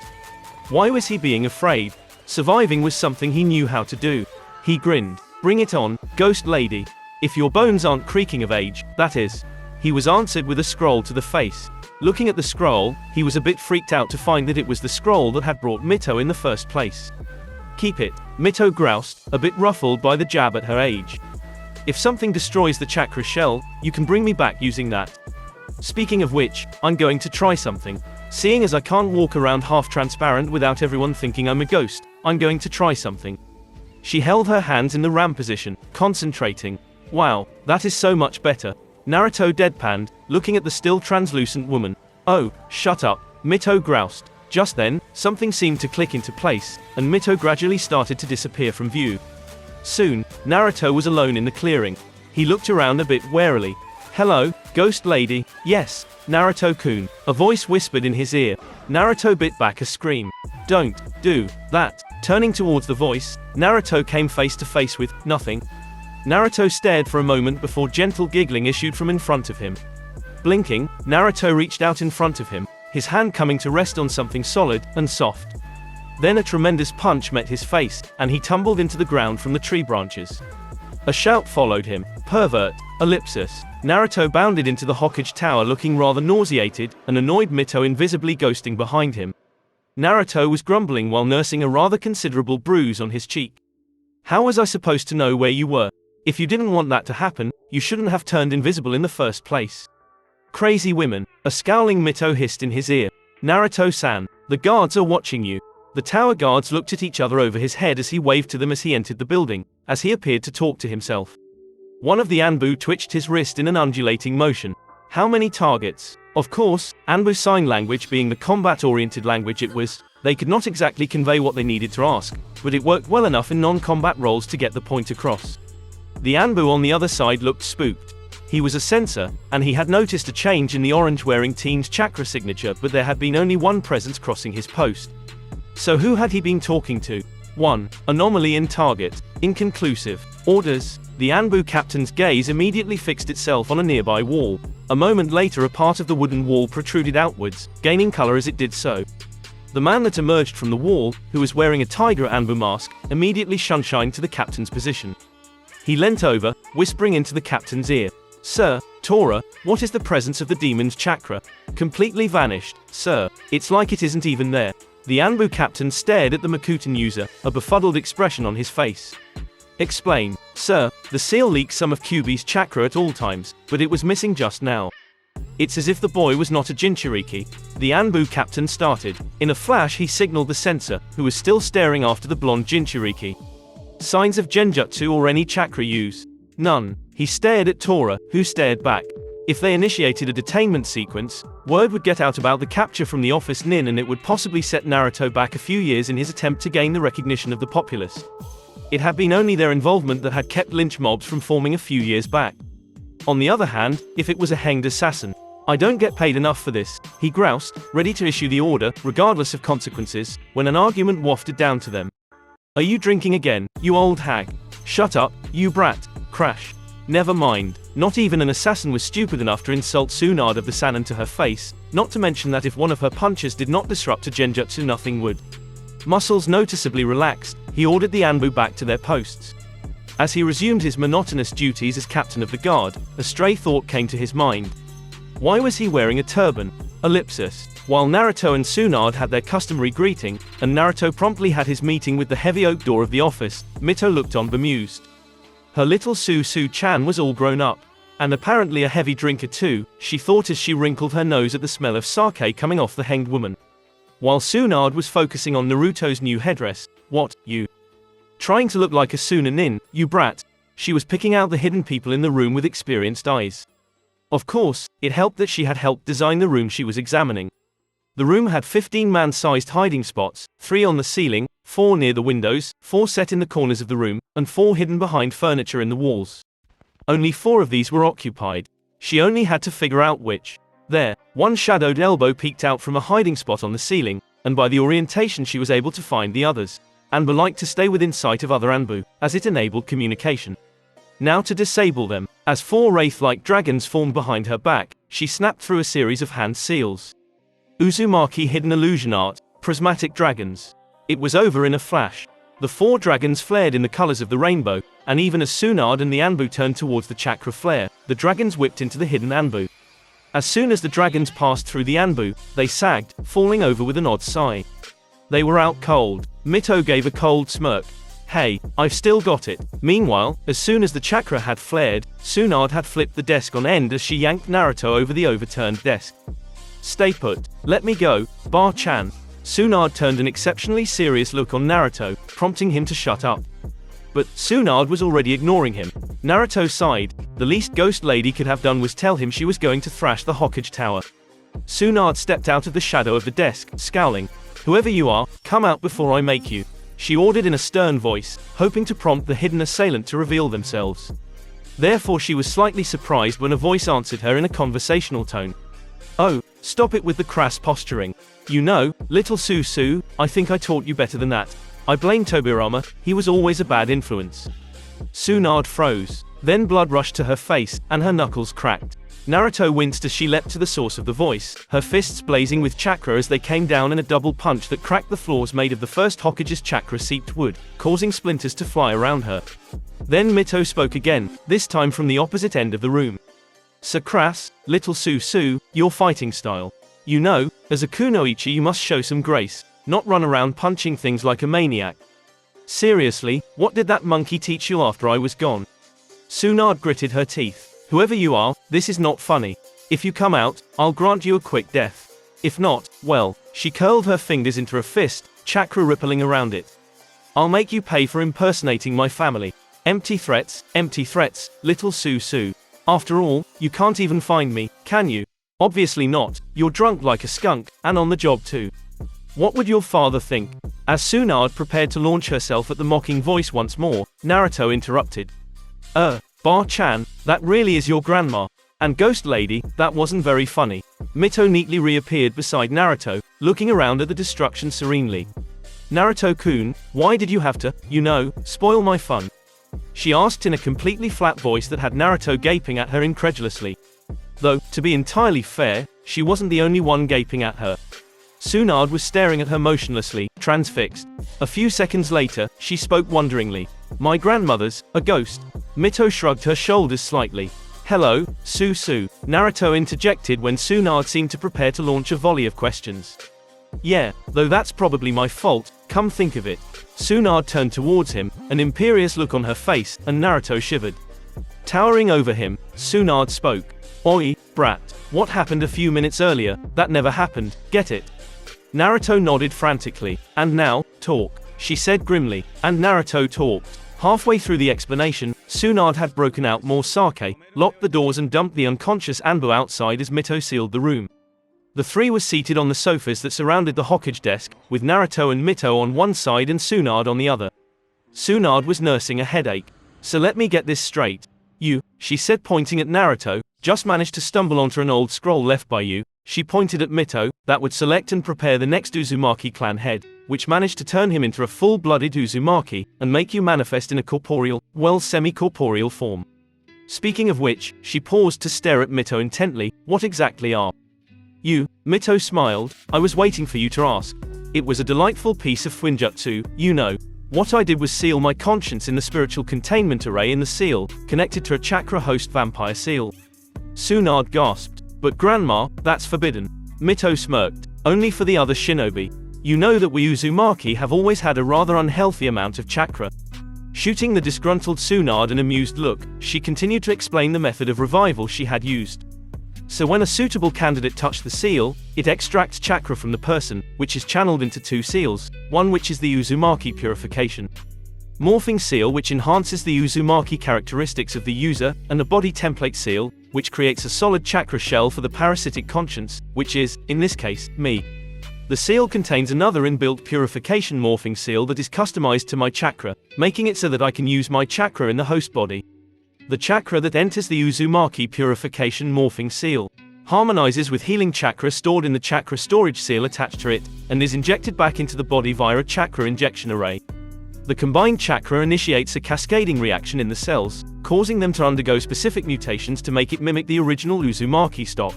Why was he being afraid? Surviving was something he knew how to do. He grinned. Bring it on, ghost lady. If your bones aren't creaking of age, that is. He was answered with a scroll to the face. Looking at the scroll, he was a bit freaked out to find that it was the scroll that had brought Mito in the first place. Keep it, Mito groused, a bit ruffled by the jab at her age. If something destroys the chakra shell, you can bring me back using that. Speaking of which, I'm going to try something. Seeing as I can't walk around half transparent without everyone thinking I'm a ghost, I'm going to try something. She held her hands in the ram position, concentrating. Wow, that is so much better. Naruto deadpanned, looking at the still translucent woman. Oh, shut up, Mito groused. Just then, something seemed to click into place, and Mito gradually started to disappear from view. Soon, Naruto was alone in the clearing. He looked around a bit warily. Hello, ghost lady. Yes, Naruto-kun. A voice whispered in his ear. Naruto bit back a scream. Don't do that. Turning towards the voice, Naruto came face to face with nothing. Naruto stared for a moment before gentle giggling issued from in front of him. Blinking, Naruto reached out in front of him, his hand coming to rest on something solid and soft. Then a tremendous punch met his face, and he tumbled into the ground from the tree branches. A shout followed him, "Pervert!" ellipsis. Naruto bounded into the Hokage tower looking rather nauseated, an annoyed Mito invisibly ghosting behind him. Naruto was grumbling while nursing a rather considerable bruise on his cheek. "How was I supposed to know where you were? If you didn't want that to happen, you shouldn't have turned invisible in the first place." "Crazy women," a scowling Mito hissed in his ear. "Naruto-san, the guards are watching you." The tower guards looked at each other over his head as he waved to them as he entered the building, as he appeared to talk to himself. One of the Anbu twitched his wrist in an undulating motion. How many targets? Of course, Anbu sign language being the combat-oriented language it was, they could not exactly convey what they needed to ask, but it worked well enough in non-combat roles to get the point across. The Anbu on the other side looked spooked. He was a censor, and he had noticed a change in the orange-wearing team's chakra signature, but there had been only one presence crossing his post. So who had he been talking to? 1. Anomaly in target. Inconclusive. Orders. The Anbu captain's gaze immediately fixed itself on a nearby wall. A moment later a part of the wooden wall protruded outwards, gaining color as it did so. The man that emerged from the wall, who was wearing a tiger Anbu mask, immediately shunshined to the captain's position. He leant over, whispering into the captain's ear. "Sir, Tora, what is the presence of the demon's chakra?" "Completely vanished, sir. It's like it isn't even there." The Anbu captain stared at the Makuten user, a befuddled expression on his face. "Explain." "Sir, the seal leaks some of QB's chakra at all times, but it was missing just now. It's as if the boy was not a Jinchuriki." The Anbu captain started. In a flash he signaled the censor, who was still staring after the blonde Jinchuriki. "Signs of genjutsu or any chakra use?" "None." He stared at Tora, who stared back. If they initiated a detainment sequence, word would get out about the capture from the office Nin, and it would possibly set Naruto back a few years in his attempt to gain the recognition of the populace. It had been only their involvement that had kept lynch mobs from forming a few years back. On the other hand, if it was a hanged assassin, "I don't get paid enough for this," he groused, ready to issue the order, regardless of consequences, when an argument wafted down to them. "Are you drinking again, you old hag? Shut up, you brat." Crash. Never mind. Not even an assassin was stupid enough to insult Tsunade of the Sannin to her face, not to mention that if one of her punches did not disrupt a genjutsu, nothing would. Muscles noticeably relaxed, he ordered the Anbu back to their posts. As he resumed his monotonous duties as captain of the guard, a stray thought came to his mind. Why was he wearing a turban? Ellipsis. While Naruto and Tsunade had their customary greeting, and Naruto promptly had his meeting with the heavy oak door of the office, Mito looked on bemused. Her little Su-Su-chan was all grown up, and apparently a heavy drinker too, she thought as she wrinkled her nose at the smell of sake coming off the hanged woman. While Tsunade was focusing on Naruto's new headdress. "What, you? Trying to look like a Sunanin, you brat?" She was picking out the hidden people in the room with experienced eyes. Of course, it helped that she had helped design the room she was examining. The room had 15 man-sized hiding spots, 3 on the ceiling, 4 near the windows, 4 set in the corners of the room, and 4 hidden behind furniture in the walls. Only 4 of these were occupied. She only had to figure out which. There, one shadowed elbow peeked out from a hiding spot on the ceiling, and by the orientation she was able to find the others. Anbu liked to stay within sight of other Anbu, as it enabled communication. Now to disable them. As 4 wraith-like dragons formed behind her back, she snapped through a series of hand seals. Uzumaki hidden illusion art, prismatic dragons. It was over in a flash. The 4 dragons flared in the colors of the rainbow, and even as Tsunade and the Anbu turned towards the chakra flare, the dragons whipped into the hidden Anbu. As soon as the dragons passed through the Anbu, they sagged, falling over with an odd sigh. They were out cold. Mito gave a cold smirk. "Hey, I've still got it." Meanwhile, as soon as the chakra had flared, Tsunade had flipped the desk on end as she yanked Naruto over the overturned desk. "Stay put. Let me go, Bar-chan." Tsunade turned an exceptionally serious look on Naruto, prompting him to shut up. But Tsunade was already ignoring him. Naruto sighed. The least Ghost Lady could have done was tell him she was going to thrash the Hokage tower. Tsunade stepped out of the shadow of the desk, scowling. "Whoever you are, come out before I make you," she ordered in a stern voice, hoping to prompt the hidden assailant to reveal themselves. Therefore she was slightly surprised when a voice answered her in a conversational tone. "Oh, stop it with the crass posturing. You know, little Su-Su, I think I taught you better than that. I blame Tobirama, he was always a bad influence." Tsunade froze. Then blood rushed to her face, and her knuckles cracked. Naruto winced as she leapt to the source of the voice, her fists blazing with chakra as they came down in a double punch that cracked the floors made of the first Hokage's chakra-seeped wood, causing splinters to fly around her. Then Mito spoke again, this time from the opposite end of the room. "So crass, little Su, your fighting style. You know, as a kunoichi you must show some grace, not run around punching things like a maniac. Seriously, what did that monkey teach you after I was gone?" Tsunade gritted her teeth. "Whoever you are, this is not funny. If you come out, I'll grant you a quick death. If not, well," she curled her fingers into a fist, chakra rippling around it. "I'll make you pay for impersonating my family. Empty threats, little Su. After all, you can't even find me, can you? Obviously not, you're drunk like a skunk, and on the job too. What would your father think?" As Tsunade prepared to launch herself at the mocking voice once more, Naruto interrupted. Bar-chan, that really is your grandma. And Ghost Lady, that wasn't very funny." Mito neatly reappeared beside Naruto, looking around at the destruction serenely. "Naruto-kun, why did you have to, spoil my fun?" she asked in a completely flat voice that had Naruto gaping at her incredulously. Though, to be entirely fair, she wasn't the only one gaping at her. Tsunade was staring at her motionlessly, transfixed. A few seconds later, she spoke wonderingly. "My grandmother's a ghost." Mito shrugged her shoulders slightly. "Hello, Su." Naruto interjected when Tsunade seemed to prepare to launch a volley of questions. "Yeah, though that's probably my fault, come think of it." Tsunade turned towards him, an imperious look on her face, and Naruto shivered. Towering over him, Tsunade spoke. "Oi, brat, what happened a few minutes earlier? That never happened, get it?" Naruto nodded frantically. "And now, talk," she said grimly, and Naruto talked. Halfway through the explanation, Tsunade had broken out more sake, locked the doors and dumped the unconscious Anbu outside as Mito sealed the room. The three were seated on the sofas that surrounded the Hokage desk, with Naruto and Mito on one side and Tsunade on the other. Tsunade was nursing a headache. "So let me get this straight. You," she said pointing at Naruto, "just managed to stumble onto an old scroll left by you." She pointed at Mito, that would select and prepare the next Uzumaki clan head, which managed to turn him into a full-blooded Uzumaki, and make you manifest in a corporeal, well semi-corporeal form. Speaking of which, she paused to stare at Mito intently. "What exactly are you?" Mito smiled. "I was waiting for you to ask. It was a delightful piece of Fuinjutsu, What I did was seal my conscience in the spiritual containment array in the seal, connected to a chakra host vampire seal." Tsunade gasped. "But grandma, that's forbidden." Mito smirked. "Only for the other shinobi. You know that we Uzumaki have always had a rather unhealthy amount of chakra." Shooting the disgruntled Tsunade an amused look, she continued to explain the method of revival she had used. "So when a suitable candidate touched the seal, it extracts chakra from the person, which is channeled into two seals, one which is the Uzumaki purification morphing seal which enhances the Uzumaki characteristics of the user, and a body template seal, which creates a solid chakra shell for the parasitic conscience, which is, in this case, me. The seal contains another inbuilt purification morphing seal that is customized to my chakra, making it so that I can use my chakra in the host body. The chakra that enters the Uzumaki purification morphing seal harmonizes with healing chakra stored in the chakra storage seal attached to it, and is injected back into the body via a chakra injection array. The combined chakra initiates a cascading reaction in the cells, causing them to undergo specific mutations to make it mimic the original Uzumaki stock."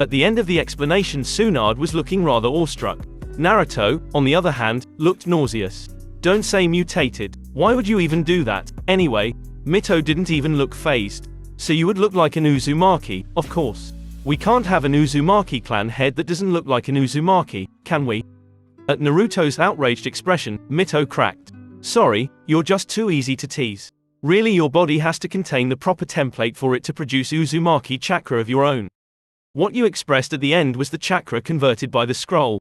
At the end of the explanation, Tsunade was looking rather awestruck. Naruto, on the other hand, looked nauseous. "Don't say mutated. Why would you even do that? Anyway," Mito didn't even look fazed. "So you would look like an Uzumaki, of course. We can't have an Uzumaki clan head that doesn't look like an Uzumaki, can we?" At Naruto's outraged expression, Mito cracked. "Sorry, you're just too easy to tease. Really, your body has to contain the proper template for it to produce Uzumaki chakra of your own. What you expressed at the end was the chakra converted by the scroll.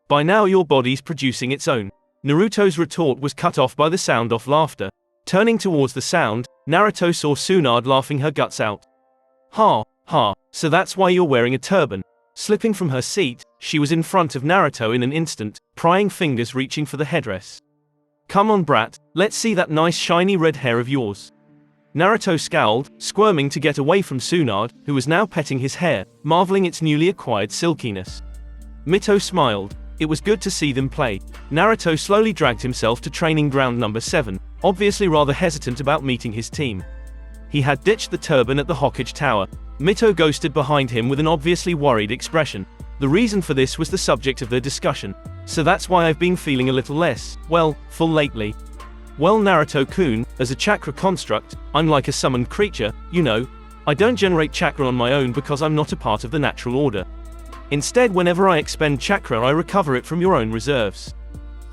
By now your body's producing its own." Naruto's retort was cut off by the sound of laughter. Turning towards the sound, Naruto saw Tsunade laughing her guts out. "Ha, ha, so that's why you're wearing a turban." Slipping from her seat, she was in front of Naruto in an instant, prying fingers reaching for the headdress. "Come on brat, let's see that nice shiny red hair of yours." Naruto scowled, squirming to get away from Tsunade, who was now petting his hair, marveling its newly acquired silkiness. Mito smiled. It was good to see them play. Naruto slowly dragged himself to training ground number 7, obviously rather hesitant about meeting his team. he had ditched the turban at the Hokage Tower. Mito ghosted behind him with an obviously worried expression. The reason for this was the subject of their discussion. So that's why I've been feeling a little less, well, full lately. Well, Naruto-kun, as a chakra construct, I'm like a summoned creature, you know. I don't generate chakra on my own because I'm not a part of the natural order. Instead, whenever I expend chakra, I recover it from your own reserves.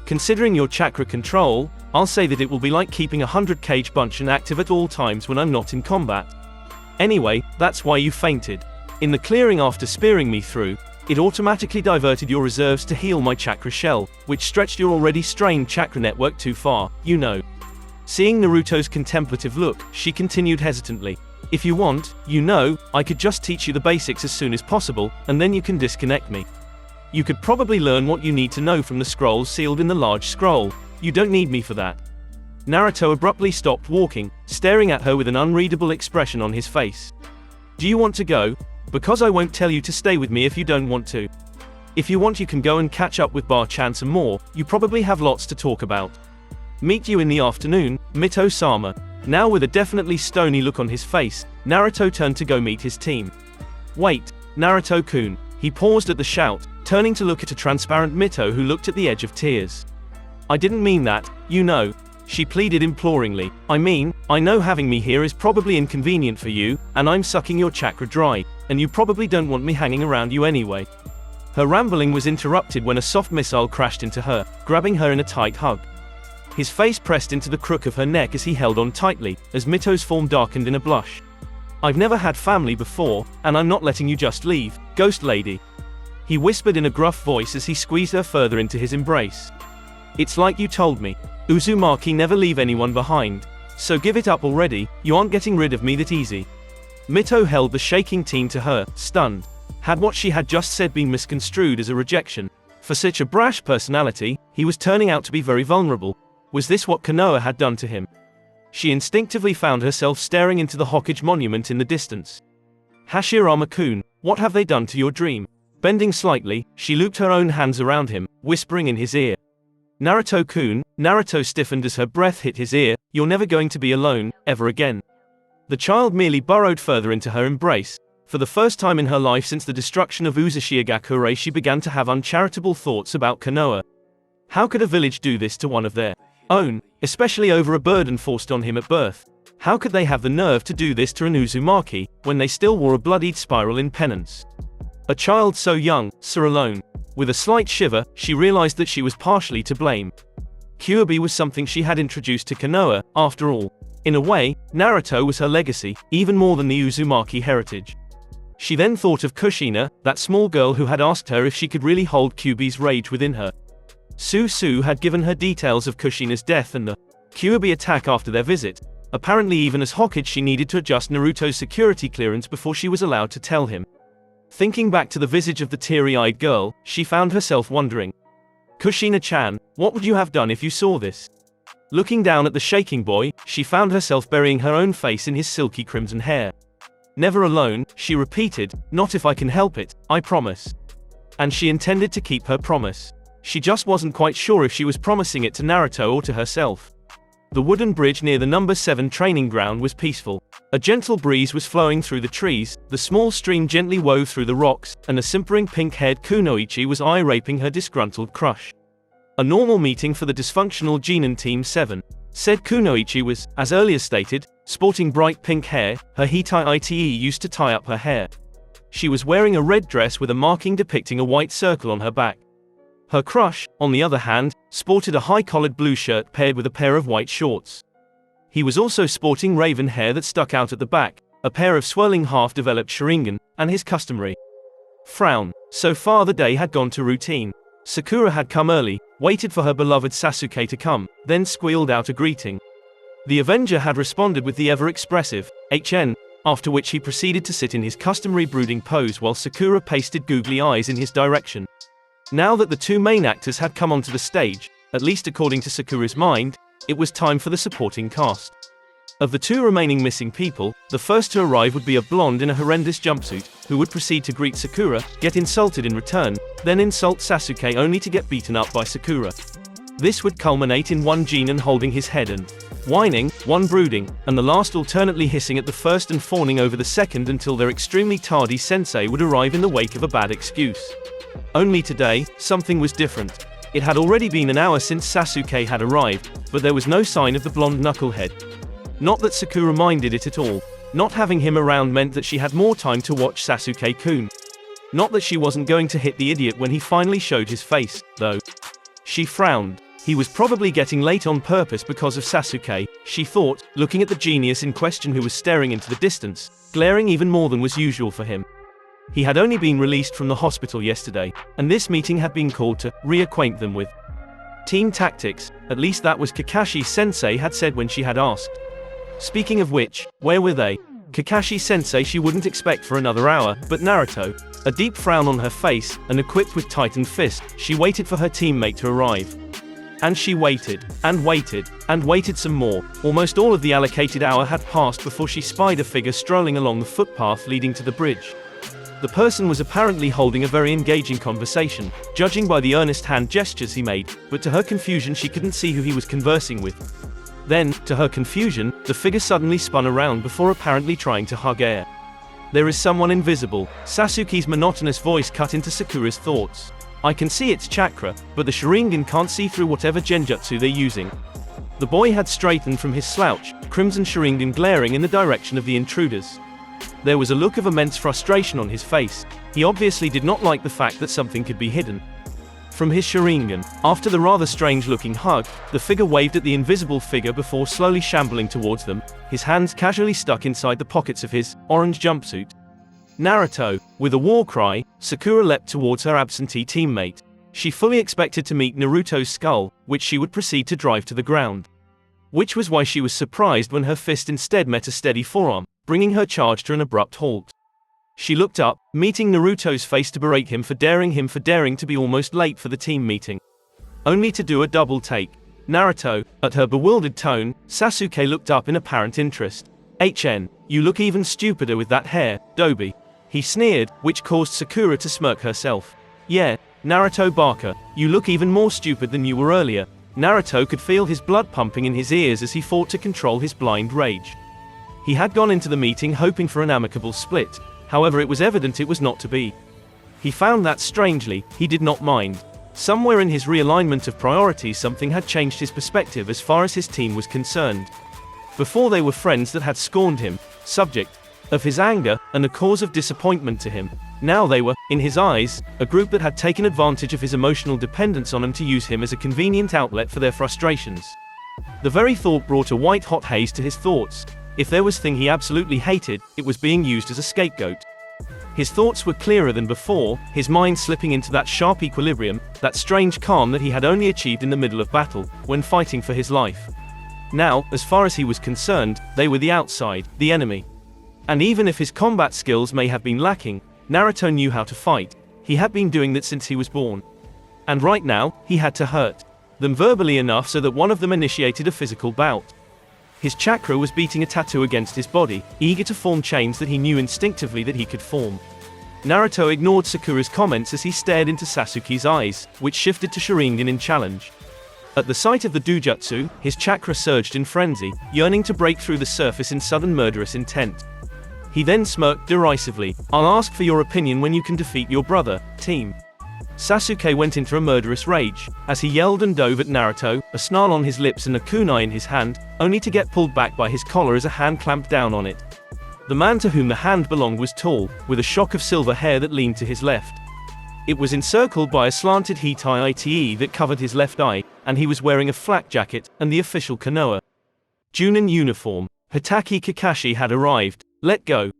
Considering your chakra control, I'll say that it will be like keeping 100 cage bunchen active at all times when I'm not in combat. Anyway, that's why you fainted. In the clearing after spearing me through, it automatically diverted your reserves to heal my chakra shell, which stretched your already strained chakra network too far, you know. Seeing Naruto's contemplative look, she continued hesitantly. If you want, you know, I could just teach you the basics as soon as possible, and then you can disconnect me. You could probably learn what you need to know from the scrolls sealed in the large scroll. You don't need me for that. Naruto abruptly stopped walking, staring at her with an unreadable expression on his face. Do you want to go? Because I won't tell you to stay with me if you don't want to. If you want, you can go and catch up with Bar-chan some more, you probably have lots to talk about. Meet you in the afternoon, Mito-sama. Now with a definitely stony look on his face, Naruto turned to go meet his team. Wait, Naruto-kun. He paused at the shout, turning to look at a transparent Mito who looked at the edge of tears. I didn't mean that, you know. She pleaded imploringly. I mean, I know having me here is probably inconvenient for you, and I'm sucking your chakra dry, and you probably don't want me hanging around you anyway. Her rambling was interrupted when a soft missile crashed into her, grabbing her in a tight hug. His face pressed into the crook of her neck as he held on tightly, as Mito's form darkened in a blush. I've never had family before, and I'm not letting you just leave, ghost lady. He whispered in a gruff voice as he squeezed her further into his embrace. It's like you told me. Uzumaki never leave anyone behind. So give it up already, you aren't getting rid of me that easy. Mito held the shaking teen to her, stunned. Had what she had just said been misconstrued as a rejection? For such a brash personality, he was turning out to be very vulnerable. Was this what Konoha had done to him? She instinctively found herself staring into the Hokage monument in the distance. Hashirama-kun, what have they done to your dream? Bending slightly, she looped her own hands around him, whispering in his ear. Naruto-kun. Naruto stiffened as her breath hit his ear. You're never going to be alone, ever again. The child merely burrowed further into her embrace. For the first time in her life since the destruction of Uzashigakure, she began to have uncharitable thoughts about Konoha. How could a village do this to one of their own, especially over a burden forced on him at birth? How could they have the nerve to do this to an Uzumaki, when they still wore a bloodied spiral in penance? A child so young, so alone. With a slight shiver, she realized that she was partially to blame. Kyuubi was something she had introduced to Konoha, after all. In a way, Naruto was her legacy, even more than the Uzumaki heritage. She then thought of Kushina, that small girl who had asked her if she could really hold Kyuubi's rage within her. Su had given her details of Kushina's death and the Kyuubi attack after their visit. Apparently, even as Hokage, she needed to adjust Naruto's security clearance before she was allowed to tell him. Thinking back to the visage of the teary-eyed girl, she found herself wondering. Kushina-chan, what would you have done if you saw this? Looking down at the shaking boy, she found herself burying her own face in his silky crimson hair. Never alone, she repeated, not if I can help it, I promise. And she intended to keep her promise. She just wasn't quite sure if she was promising it to Naruto or to herself. The wooden bridge near the number 7 training ground was peaceful. A gentle breeze was flowing through the trees, the small stream gently wove through the rocks, and a simpering pink-haired Kunoichi was eye-raping her disgruntled crush. A normal meeting for the dysfunctional Genin Team 7. Said Kunoichi was, as earlier stated, sporting bright pink hair. Her Hitai Ite used to tie up her hair. She was wearing a red dress with a marking depicting a white circle on her back. Her crush, on the other hand, sported a high-collared blue shirt paired with a pair of white shorts. He was also sporting raven hair that stuck out at the back, a pair of swirling half-developed Sharingan, and his customary frown. So far the day had gone to routine. Sakura had come early, waited for her beloved Sasuke to come, then squealed out a greeting. The Avenger had responded with the ever-expressive HN, after which he proceeded to sit in his customary brooding pose while Sakura pasted googly eyes in his direction. Now that the two main actors had come onto the stage, at least according to Sakura's mind, it was time for the supporting cast. Of the two remaining missing people, the first to arrive would be a blonde in a horrendous jumpsuit, who would proceed to greet Sakura, get insulted in return, then insult Sasuke only to get beaten up by Sakura. This would culminate in one Genin holding his head and whining, one brooding, and the last alternately hissing at the first and fawning over the second until their extremely tardy sensei would arrive in the wake of a bad excuse. Only today, something was different. It had already been an hour since Sasuke had arrived, but there was no sign of the blonde knucklehead. Not that Sakura minded it at all. Not having him around meant that she had more time to watch Sasuke-kun. Not that she wasn't going to hit the idiot when he finally showed his face, though. She frowned. He was probably getting late on purpose because of Sasuke, she thought, looking at the genius in question who was staring into the distance, glaring even more than was usual for him. He had only been released from the hospital yesterday, and this meeting had been called to reacquaint them with team tactics, at least that was Kakashi-sensei had said when she had asked. Speaking of which, where were they? Kakashi-sensei she wouldn't expect for another hour, but Naruto, a deep frown on her face, and equipped with tightened fist, she waited for her teammate to arrive. And she waited, and waited, and waited some more. Almost all of the allocated hour had passed before she spied a figure strolling along the footpath leading to the bridge. The person was apparently holding a very engaging conversation, judging by the earnest hand gestures he made, but to her confusion she couldn't see who he was conversing with. Then, to her confusion, the figure suddenly spun around before apparently trying to hug air. There is someone invisible, Sasuke's monotonous voice cut into Sakura's thoughts. I can see its chakra, but the Sharingan can't see through whatever genjutsu they're using. The boy had straightened from his slouch, crimson Sharingan glaring in the direction of the intruders. There was a look of immense frustration on his face. He obviously did not like the fact that something could be hidden from his Sharingan. After the rather strange-looking hug, the figure waved at the invisible figure before slowly shambling towards them, his hands casually stuck inside the pockets of his orange jumpsuit. Naruto, with a war cry, Sakura leapt towards her absentee teammate. She fully expected to meet Naruto's skull, which she would proceed to drive to the ground. Which was why she was surprised when her fist instead met a steady forearm, bringing her charge to an abrupt halt. She looked up, meeting Naruto's face to berate him for daring to be almost late for the team meeting. Only to do a double take. Naruto, at her bewildered tone, Sasuke looked up in apparent interest. You look even stupider with that hair, Doby. He sneered, which caused Sakura to smirk herself. Yeah, Naruto Barker, you look even more stupid than you were earlier. Naruto could feel his blood pumping in his ears as he fought to control his blind rage. He had gone into the meeting hoping for an amicable split, however it was evident it was not to be. He found that strangely, he did not mind. Somewhere in his realignment of priorities something had changed his perspective as far as his team was concerned. Before they were friends that had scorned him, subject of his anger, and a cause of disappointment to him. Now they were, in his eyes, a group that had taken advantage of his emotional dependence on him to use him as a convenient outlet for their frustrations. The very thought brought a white-hot haze to his thoughts. If there was thing he absolutely hated, it was being used as a scapegoat. His thoughts were clearer than before, his mind slipping into that sharp equilibrium, that strange calm that he had only achieved in the middle of battle, when fighting for his life. Now, as far as he was concerned, they were the outside, the enemy. And even if his combat skills may have been lacking, Naruto knew how to fight. He had been doing that since he was born. And right now, he had to hurt them verbally enough so that one of them initiated a physical bout. His chakra was beating a tattoo against his body, eager to form chains that he knew instinctively that he could form. Naruto ignored Sakura's comments as he stared into Sasuke's eyes, which shifted to Sharingan in challenge. At the sight of the Dujutsu, his chakra surged in frenzy, yearning to break through the surface in sudden murderous intent. He then smirked derisively. I'll ask for your opinion when you can defeat your brother, team. Sasuke went into a murderous rage, as he yelled and dove at Naruto, a snarl on his lips and a kunai in his hand, only to get pulled back by his collar as a hand clamped down on it. The man to whom the hand belonged was tall, with a shock of silver hair that leaned to his left. It was encircled by a slanted Hitai that covered his left eye, and he was wearing a flak jacket, and the official Konoha Junin uniform. Hitaki Kakashi had arrived. Let go.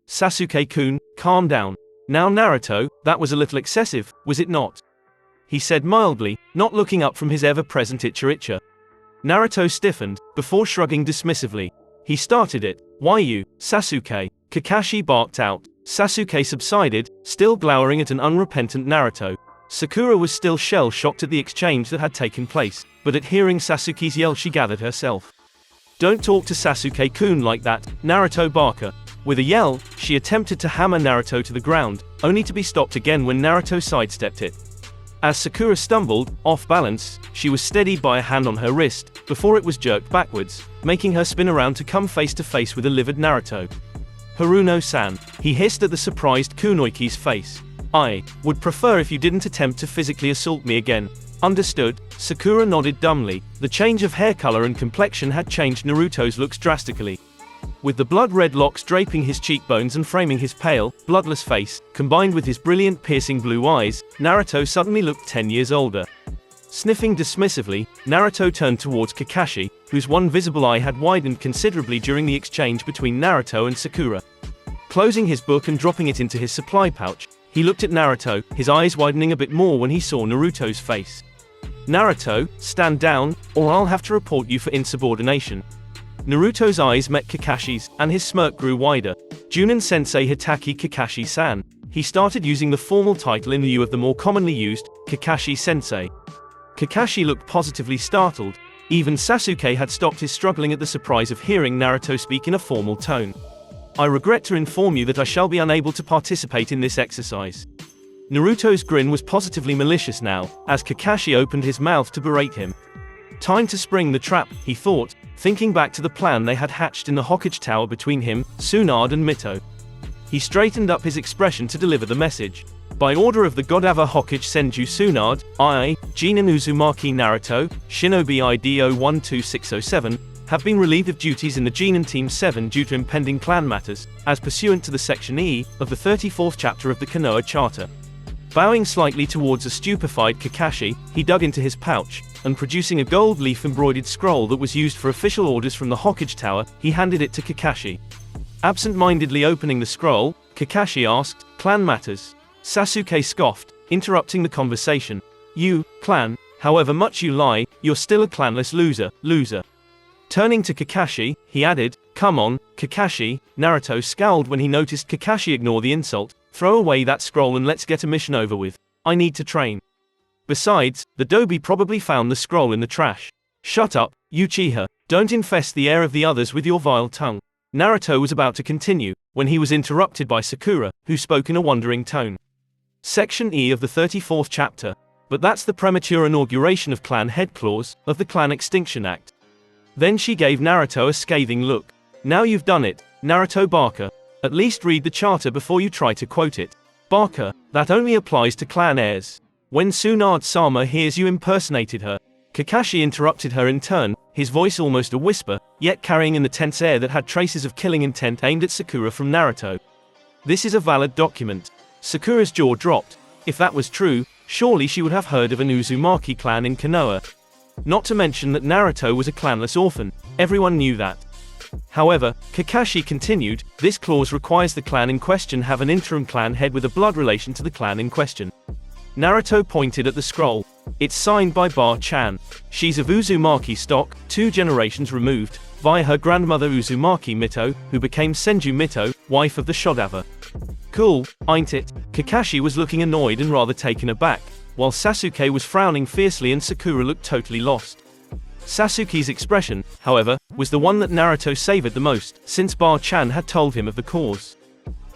Sasuke-kun, calm down. Now Naruto, that was a little excessive, was it not? He said mildly, not looking up from his ever-present Icha. Naruto stiffened, before shrugging dismissively. He started it. Why you, Sasuke? Kakashi barked out. Sasuke subsided, still glowering at an unrepentant Naruto. Sakura was still shell-shocked at the exchange that had taken place, but at hearing Sasuke's yell she gathered herself. Don't talk to Sasuke-kun like that, Naruto Barker. With a yell, she attempted to hammer Naruto to the ground, only to be stopped again when Naruto sidestepped it. As Sakura stumbled, off balance, she was steadied by a hand on her wrist, before it was jerked backwards, making her spin around to come face to face with a livid Naruto. "Haruno-san," he hissed at the surprised Kunoichi's face. "I would prefer if you didn't attempt to physically assault me again." "Understood." Sakura nodded dumbly. The change of hair color and complexion had changed Naruto's looks drastically. With the blood-red locks draping his cheekbones and framing his pale, bloodless face, combined with his brilliant piercing blue eyes, Naruto suddenly looked 10 years older. Sniffing dismissively, Naruto turned towards Kakashi, whose one visible eye had widened considerably during the exchange between Naruto and Sakura. Closing his book and dropping it into his supply pouch, he looked at Naruto, his eyes widening a bit more when he saw Naruto's face. "Naruto, stand down, or I'll have to report you for insubordination." Naruto's eyes met Kakashi's, and his smirk grew wider. "Junin-sensei Hitaki Kakashi-san." He started using the formal title in lieu of the more commonly used, Kakashi-sensei. Kakashi looked positively startled. Even Sasuke had stopped his struggling at the surprise of hearing Naruto speak in a formal tone. "I regret to inform you that I shall be unable to participate in this exercise." Naruto's grin was positively malicious now, as Kakashi opened his mouth to berate him. Time to spring the trap, he thought, thinking back to the plan they had hatched in the Hokage Tower between him, Tsunade and Mito. He straightened up his expression to deliver the message. "By order of the Godava Hokage Senju Tsunade, I, Mito Uzumaki Naruto, Shinobi IDO 12607, have been relieved of duties in the Genin Team 7 due to impending clan matters, as pursuant to the Section E of the 34th chapter of the Konoha Charter." Bowing slightly towards a stupefied Kakashi, he dug into his pouch, and producing a gold leaf-embroidered scroll that was used for official orders from the Hokage Tower, he handed it to Kakashi. Absent-mindedly opening the scroll, Kakashi asked, "Clan matters?" Sasuke scoffed, interrupting the conversation. "You, clan, however much you lie, you're still a clanless loser." Turning to Kakashi, he added, "Come on, Kakashi." Naruto scowled when he noticed Kakashi ignore the insult. "Throw away that scroll and let's get a mission over with. I need to train. Besides, the Dobi probably found the scroll in the trash." "Shut up, Uchiha. Don't infest the air of the others with your vile tongue." Naruto was about to continue, when he was interrupted by Sakura, who spoke in a wondering tone. Section E of the 34th chapter. But that's the premature inauguration of Clan Head Clause, of the Clan Extinction Act. Then she gave Naruto a scathing look. "Now you've done it, Naruto Barker. At least read the charter before you try to quote it. Barker, that only applies to clan heirs. When Tsunade-sama hears you impersonated her." Kakashi interrupted her in turn, his voice almost a whisper, yet carrying in the tense air that had traces of killing intent aimed at Sakura from Naruto. "This is a valid document." Sakura's jaw dropped. If that was true, surely she would have heard of an Uzumaki clan in Konoha. Not to mention that Naruto was a clanless orphan, everyone knew that. However, Kakashi continued, "This clause requires the clan in question have an interim clan head with a blood relation to the clan in question." Naruto pointed at the scroll. "It's signed by Bar-chan. She's of Uzumaki stock, 2 generations removed, via her grandmother Uzumaki Mito, who became Senju Mito, wife of the Shodava." "Cool, ain't it?" Kakashi was looking annoyed and rather taken aback, while Sasuke was frowning fiercely and Sakura looked totally lost. Sasuke's expression, however, was the one that Naruto savored the most, since Bar-chan had told him of the cause.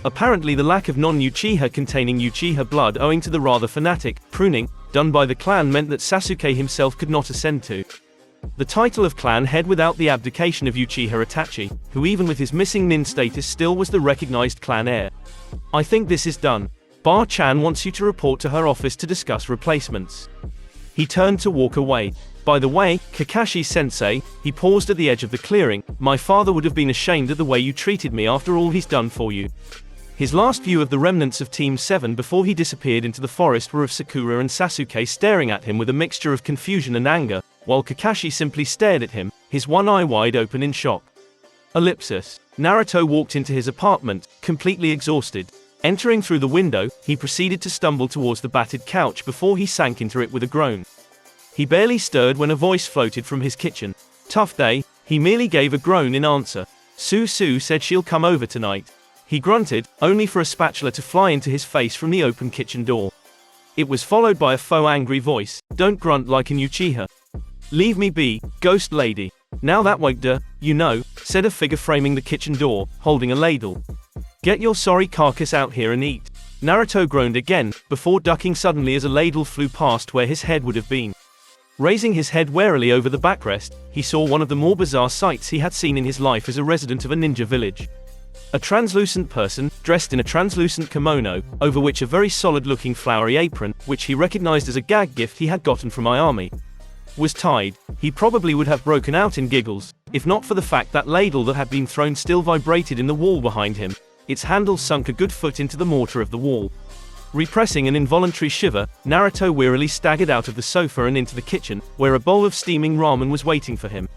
Apparently the lack of non-Uchiha containing Uchiha blood owing to the rather fanatic pruning done by the clan meant that Sasuke himself could not ascend to the title of clan head without the abdication of Uchiha Itachi, who even with his missing nin status still was the recognized clan heir. "I think this is done. Bar-chan wants you to report to her office to discuss replacements." He turned to walk away. "By the way, Kakashi-sensei," he paused at the edge of the clearing, "my father would have been ashamed at the way you treated me after all he's done for you." His last view of the remnants of Team 7 before he disappeared into the forest were of Sakura and Sasuke staring at him with a mixture of confusion and anger, while Kakashi simply stared at him, his one eye wide open in shock. Ellipsis. Naruto walked into his apartment, completely exhausted. Entering through the window, he proceeded to stumble towards the battered couch before he sank into it with a groan. He barely stirred when a voice floated from his kitchen. "Tough day." He merely gave a groan in answer. "Su said she'll come over tonight." He grunted, only for a spatula to fly into his face from the open kitchen door. It was followed by a faux angry voice. "Don't grunt like an Uchiha. Leave me be, ghost lady." "Now that won't do, you know," said a figure framing the kitchen door, holding a ladle. "Get your sorry carcass out here and eat." Naruto groaned again, before ducking suddenly as a ladle flew past where his head would have been. Raising his head warily over the backrest, he saw one of the more bizarre sights he had seen in his life as a resident of a ninja village. A translucent person, dressed in a translucent kimono, over which a very solid-looking flowery apron, which he recognized as a gag gift he had gotten from Ayami, was tied. He probably would have broken out in giggles, if not for the fact that ladle that had been thrown still vibrated in the wall behind him. Its handle sunk a good foot into the mortar of the wall. Repressing an involuntary shiver, Naruto wearily staggered out of the sofa and into the kitchen, where a bowl of steaming ramen was waiting for him.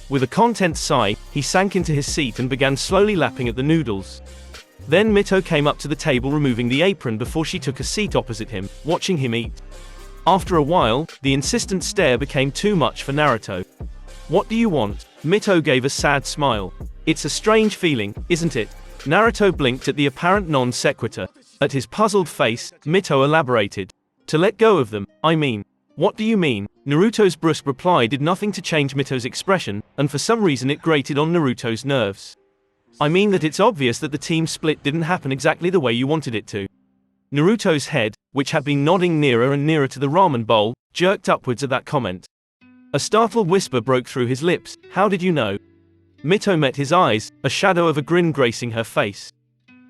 With a content sigh, he sank into his seat and began slowly lapping at the noodles. Then Mito came up to the table removing the apron before she took a seat opposite him, watching him eat. After a while, the insistent stare became too much for Naruto. "What do you want?" Mito gave a sad smile. "It's a strange feeling, isn't it?" Naruto blinked at the apparent non sequitur. At his puzzled face, Mito elaborated. "To let go of them, I mean." "What do you mean?" Naruto's brusque reply did nothing to change Mito's expression, and for some reason it grated on Naruto's nerves. "I mean that it's obvious that the team split didn't happen exactly the way you wanted it to." Naruto's head, which had been nodding nearer and nearer to the ramen bowl, jerked upwards at that comment. A startled whisper broke through his lips. "How did you know?" Mito met his eyes, a shadow of a grin gracing her face.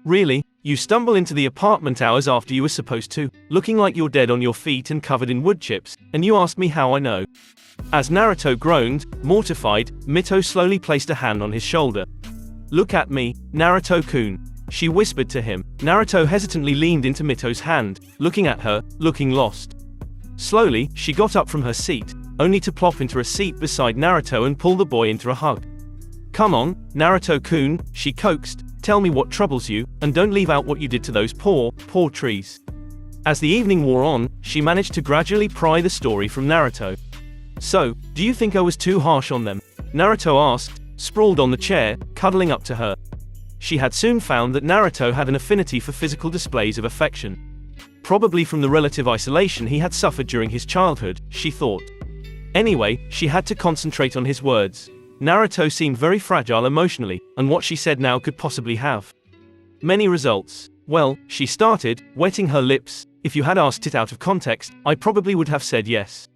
"Really? You stumble into the apartment hours after you were supposed to, looking like you're dead on your feet and covered in wood chips, and you asked me how I know." As Naruto groaned, mortified, Mito slowly placed a hand on his shoulder. "Look at me, Naruto-kun," she whispered to him. Naruto hesitantly leaned into Mito's hand, looking at her, looking lost. Slowly, she got up from her seat, only to plop into a seat beside Naruto and pull the boy into a hug. "Come on, Naruto-kun," she coaxed, "tell me what troubles you, and don't leave out what you did to those poor trees." As the evening wore on, she managed to gradually pry the story from Naruto. "So, do you think I was too harsh on them?" Naruto asked, sprawled on the chair, cuddling up to her. She had soon found that Naruto had an affinity for physical displays of affection. Probably from the relative isolation he had suffered during his childhood, she thought. Anyway, she had to concentrate on his words. Naruto seemed very fragile emotionally, and what she said now could possibly have many results. "Well," she started, wetting her lips, "if you had asked it out of context, I probably would have said yes."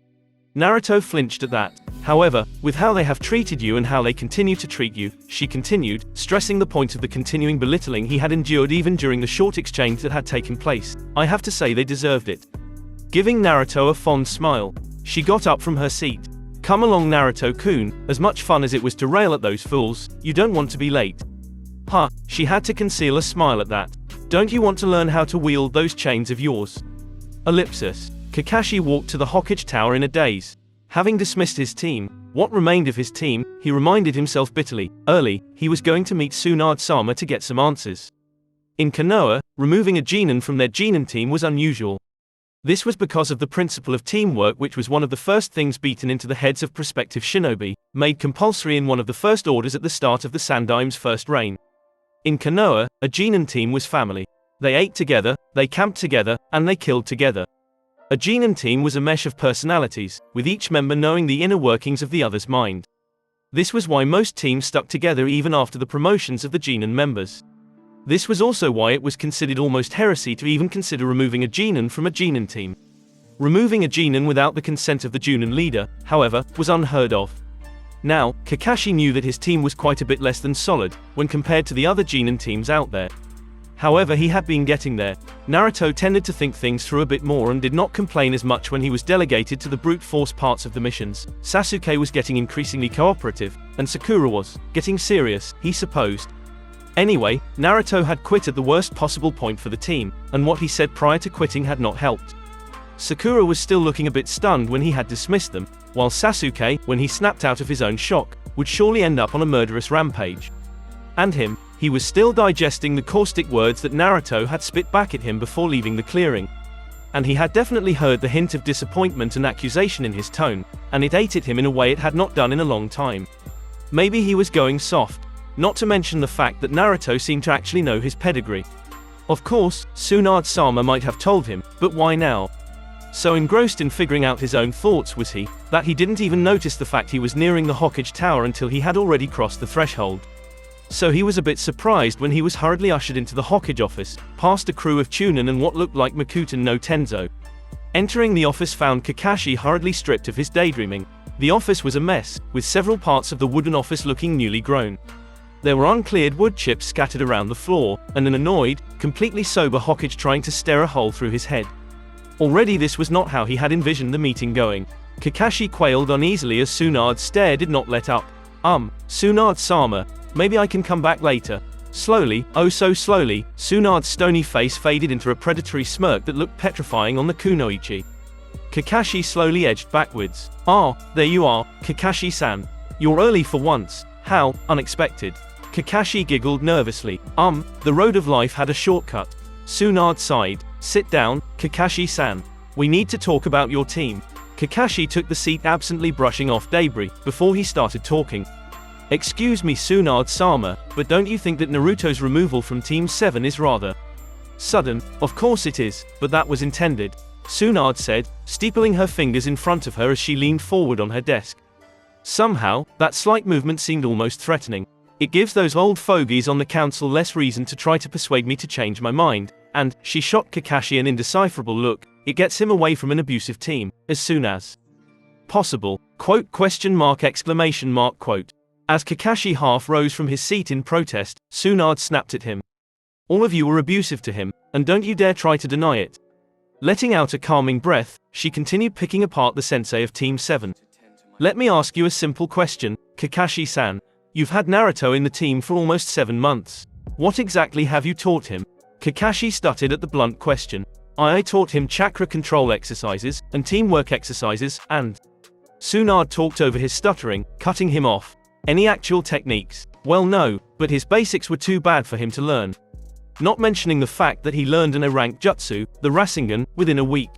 Naruto flinched at that. "However, with how they have treated you and how they continue to treat you," she continued, stressing the point of the continuing belittling he had endured even during the short exchange that had taken place, "I have to say they deserved it." Giving Naruto a fond smile, she got up from her seat. "Come along, Naruto-kun, as much fun as it was to rail at those fools, you don't want to be late." "Huh," she had to conceal a smile at that. "Don't you want to learn how to wield those chains of yours?" Ellipsis. Kakashi walked to the Hokage Tower in a daze. Having dismissed his team, what remained of his team, he reminded himself bitterly, early, he was going to meet Tsunade-sama to get some answers. In Konoha, removing a genin from their genin team was unusual. This was because of the principle of teamwork, which was one of the first things beaten into the heads of prospective shinobi, made compulsory in one of the first orders at the start of the Sandaim's first reign. In Konoha, a genin team was family. They ate together, they camped together, and they killed together. A genin team was a mesh of personalities, with each member knowing the inner workings of the other's mind. This was why most teams stuck together even after the promotions of the genin members. This was also why it was considered almost heresy to even consider removing a genin from a genin team. Removing a genin without the consent of the genin leader, however, was unheard of. Now, Kakashi knew that his team was quite a bit less than solid, when compared to the other genin teams out there. However, he had been getting there. Naruto tended to think things through a bit more and did not complain as much when he was delegated to the brute force parts of the missions. Sasuke was getting increasingly cooperative, and Sakura was getting serious, he supposed. Anyway, Naruto had quit at the worst possible point for the team, and what he said prior to quitting had not helped. Sakura was still looking a bit stunned when he had dismissed them, while Sasuke, when he snapped out of his own shock, would surely end up on a murderous rampage. And him, he was still digesting the caustic words that Naruto had spit back at him before leaving the clearing. And he had definitely heard the hint of disappointment and accusation in his tone, and it ate at him in a way it had not done in a long time. Maybe he was going soft. Not to mention the fact that Naruto seemed to actually know his pedigree. Of course, Tsunade-sama might have told him, but why now? So engrossed in figuring out his own thoughts was he, that he didn't even notice the fact he was nearing the Hokage Tower until he had already crossed the threshold. So he was a bit surprised when he was hurriedly ushered into the Hokage office, past a crew of Chunin and what looked like Makuten no Tenzo. Entering the office found Kakashi hurriedly stripped of his daydreaming. The office was a mess, with several parts of the wooden office looking newly grown. There were uncleared wood chips scattered around the floor, and an annoyed, completely sober Hokage trying to stare a hole through his head. Already this was not how he had envisioned the meeting going. Kakashi quailed uneasily as Tsunade's stare did not let up. Tsunade-sama, maybe I can come back later. Slowly, oh so slowly, Tsunade's stony face faded into a predatory smirk that looked petrifying on the kunoichi. Kakashi slowly edged backwards. Ah, there you are, Kakashi-san. You're early for once. How unexpected. Kakashi giggled nervously. The road of life had a shortcut. Tsunade sighed. Sit down, Kakashi-san. We need to talk about your team. Kakashi took the seat absently brushing off debris, before he started talking. Excuse me Tsunade-sama, but don't you think that Naruto's removal from Team 7 is rather sudden? Of course it is, but that was intended. Tsunade said, steepling her fingers in front of her as she leaned forward on her desk. Somehow, that slight movement seemed almost threatening. It gives those old fogies on the council less reason to try to persuade me to change my mind, and, she shot Kakashi an indecipherable look, it gets him away from an abusive team, as soon as possible. Quote ? As Kakashi half rose from his seat in protest, Tsunade snapped at him. All of you were abusive to him, and don't you dare try to deny it. Letting out a calming breath, she continued picking apart the sensei of Team 7. Let me ask you a simple question, Kakashi-san. You've had Naruto in the team for almost 7 months. What exactly have you taught him? Kakashi stuttered at the blunt question. I taught him chakra control exercises, and teamwork exercises, and… Tsunade talked over his stuttering, cutting him off. Any actual techniques? Well no, but his basics were too bad for him to learn. Not mentioning the fact that he learned an A-rank jutsu, the Rasengan, within a week.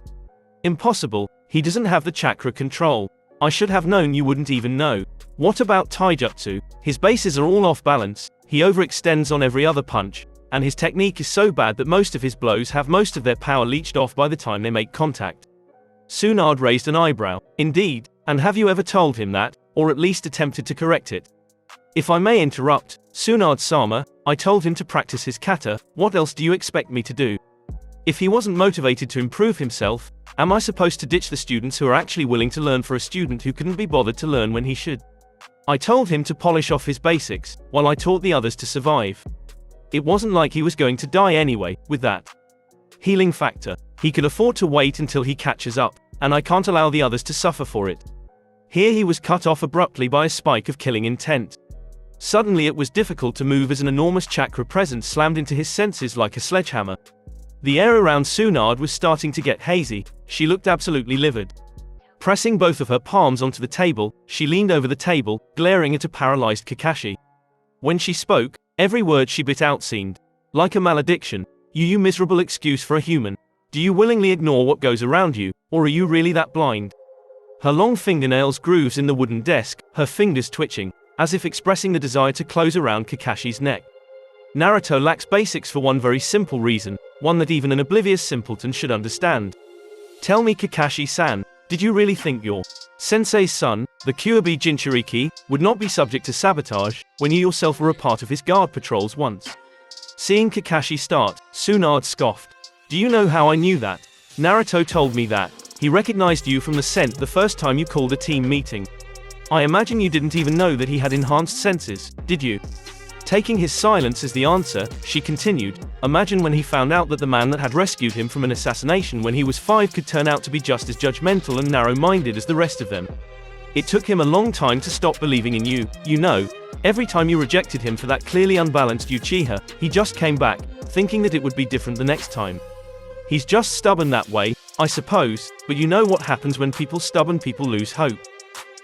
Impossible, he doesn't have the chakra control. I should have known you wouldn't even know. What about taijutsu? His bases are all off balance, he overextends on every other punch, and his technique is so bad that most of his blows have most of their power leached off by the time they make contact. Tsunade raised an eyebrow. Indeed, and have you ever told him that, or at least attempted to correct it? If I may interrupt, Tsunade-sama, I told him to practice his kata, what else do you expect me to do? If he wasn't motivated to improve himself, am I supposed to ditch the students who are actually willing to learn for a student who couldn't be bothered to learn when he should? I told him to polish off his basics, while I taught the others to survive. It wasn't like he was going to die anyway, with that healing factor. He could afford to wait until he catches up, and I can't allow the others to suffer for it. Here he was cut off abruptly by a spike of killing intent. Suddenly it was difficult to move as an enormous chakra presence slammed into his senses like a sledgehammer. The air around Tsunade was starting to get hazy, she looked absolutely livid. Pressing both of her palms onto the table, she leaned over the table, glaring at a paralyzed Kakashi. When she spoke, every word she bit out seemed like a malediction. You miserable excuse for a human. Do you willingly ignore what goes around you, or are you really that blind? Her long fingernails grooves in the wooden desk, her fingers twitching, as if expressing the desire to close around Kakashi's neck. Naruto lacks basics for one very simple reason, one that even an oblivious simpleton should understand. Tell me Kakashi-san, did you really think your sensei's son, the Kyuubi Jinchuriki, would not be subject to sabotage, when you yourself were a part of his guard patrols once? Seeing Kakashi start, Tsunade scoffed. Do you know how I knew that? Naruto told me that. He recognized you from the scent the first time you called a team meeting. I imagine you didn't even know that he had enhanced senses, did you? Taking his silence as the answer, she continued, imagine when he found out that the man that had rescued him from an assassination when he was 5 could turn out to be just as judgmental and narrow-minded as the rest of them. It took him a long time to stop believing in you, you know. Every time you rejected him for that clearly unbalanced Uchiha, he just came back, thinking that it would be different the next time. He's just stubborn that way, I suppose, but you know what happens when stubborn people lose hope.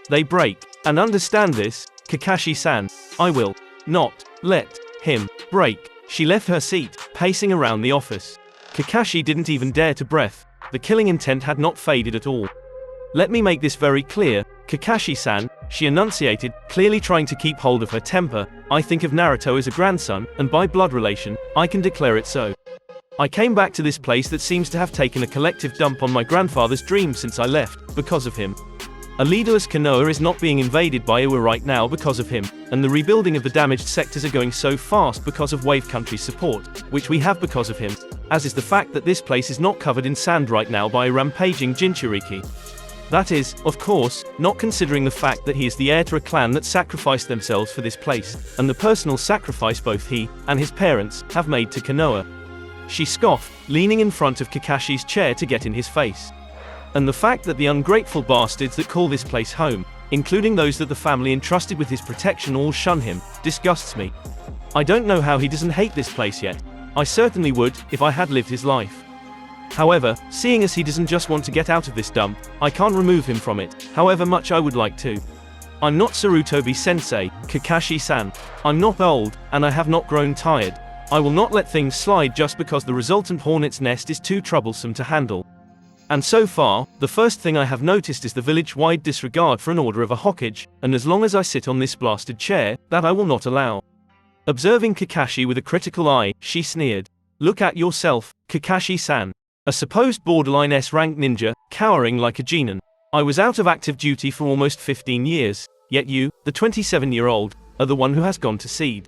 They break. And understand this, Kakashi-san, I will not let him break. She left her seat, pacing around the office. Kakashi didn't even dare to breath. The killing intent had not faded at all. Let me make this very clear, Kakashi-san, she enunciated, clearly trying to keep hold of her temper, I think of Naruto as a grandson, and by blood relation, I can declare it so. I came back to this place that seems to have taken a collective dump on my grandfather's dreams since I left, because of him. A leaderless Konoha is not being invaded by Iwa right now because of him, and the rebuilding of the damaged sectors are going so fast because of Wave Country's support, which we have because of him, as is the fact that this place is not covered in sand right now by a rampaging Jinchuriki. That is, of course, not considering the fact that he is the heir to a clan that sacrificed themselves for this place, and the personal sacrifice both he and his parents have made to Konoha. She scoffed, leaning in front of Kakashi's chair to get in his face. And the fact that the ungrateful bastards that call this place home, including those that the family entrusted with his protection, all shun him, disgusts me. I don't know how he doesn't hate this place yet. I certainly would, if I had lived his life. However, seeing as he doesn't just want to get out of this dump, I can't remove him from it, however much I would like to. I'm not Sarutobi-sensei, Kakashi-san. I'm not old, and I have not grown tired. I will not let things slide just because the resultant hornet's nest is too troublesome to handle. And so far, the first thing I have noticed is the village-wide disregard for an order of a Hokage, and as long as I sit on this blasted chair, that I will not allow. Observing Kakashi with a critical eye, she sneered. Look at yourself, Kakashi-san. A supposed borderline S-rank ninja, cowering like a genin. I was out of active duty for almost 15 years, yet you, the 27-year-old, are the one who has gone to seed.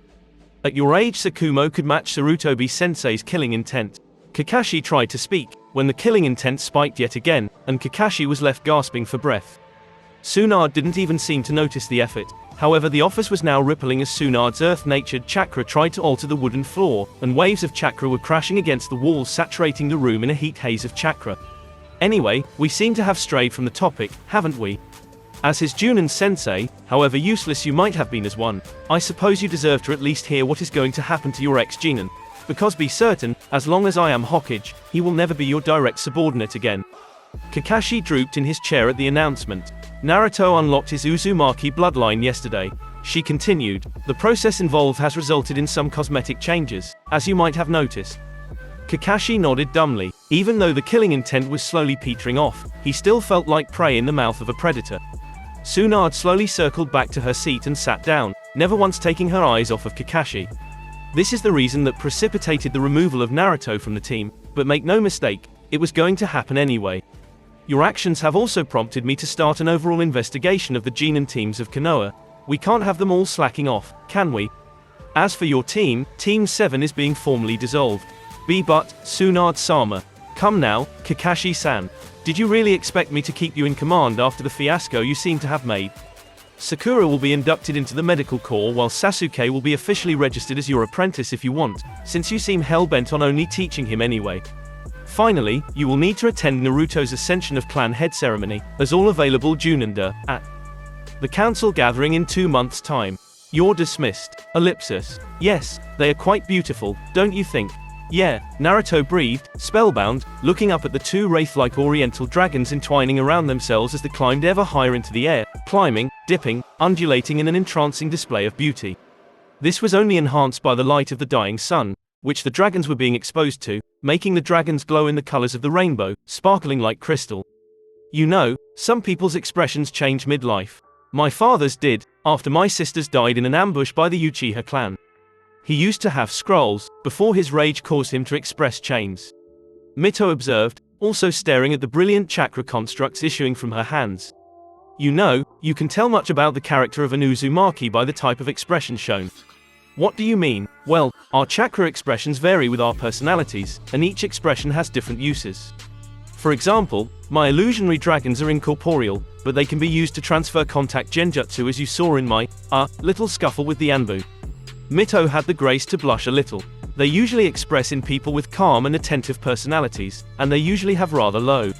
At your age Sakumo could match Sarutobi-sensei's killing intent. Kakashi tried to speak, when the killing intent spiked yet again, and Kakashi was left gasping for breath. Tsunade didn't even seem to notice the effort. However, the office was now rippling as Tsunade's earth-natured chakra tried to alter the wooden floor, and waves of chakra were crashing against the walls, saturating the room in a heat haze of chakra. Anyway, we seem to have strayed from the topic, haven't we? As his Junin sensei, however useless you might have been as one, I suppose you deserve to at least hear what is going to happen to your ex-Junin. Because be certain, as long as I am Hokage, he will never be your direct subordinate again. Kakashi drooped in his chair at the announcement. Naruto unlocked his Uzumaki bloodline yesterday. She continued, the process involved has resulted in some cosmetic changes, as you might have noticed. Kakashi nodded dumbly. Even though the killing intent was slowly petering off, he still felt like prey in the mouth of a predator. Tsunade slowly circled back to her seat and sat down, never once taking her eyes off of Kakashi. This is the reason that precipitated the removal of Naruto from the team, but make no mistake, it was going to happen anyway. Your actions have also prompted me to start an overall investigation of the Genin teams of Konoha. We can't have them all slacking off, can we? As for your team, Team 7 is being formally dissolved. But, Tsunade-sama. Come now, Kakashi-san. Did you really expect me to keep you in command after the fiasco you seem to have made? Sakura will be inducted into the medical corps while Sasuke will be officially registered as your apprentice if you want, since you seem hell-bent on only teaching him anyway. Finally, you will need to attend Naruto's Ascension of Clan Head ceremony, as all available Juninda, at the council gathering in 2 months' time. You're dismissed. Ellipsis. Yes, they are quite beautiful, don't you think? Yeah, Naruto breathed, spellbound, looking up at the two wraith-like oriental dragons entwining around themselves as they climbed ever higher into the air, climbing, dipping, undulating in an entrancing display of beauty. This was only enhanced by the light of the dying sun, which the dragons were being exposed to, making the dragons glow in the colors of the rainbow, sparkling like crystal. You know, some people's expressions change mid-life. My father's did, after my sisters died in an ambush by the Uchiha clan. He used to have scrolls, before his rage caused him to express chains. Mito observed, also staring at the brilliant chakra constructs issuing from her hands. You know, you can tell much about the character of an Uzumaki by the type of expression shown. What do you mean? Well, our chakra expressions vary with our personalities, and each expression has different uses. For example, my illusionary dragons are incorporeal, but they can be used to transfer contact genjutsu as you saw in my, little scuffle with the Anbu. Mito had the grace to blush a little. They usually express in people with calm and attentive personalities, and they usually have rather low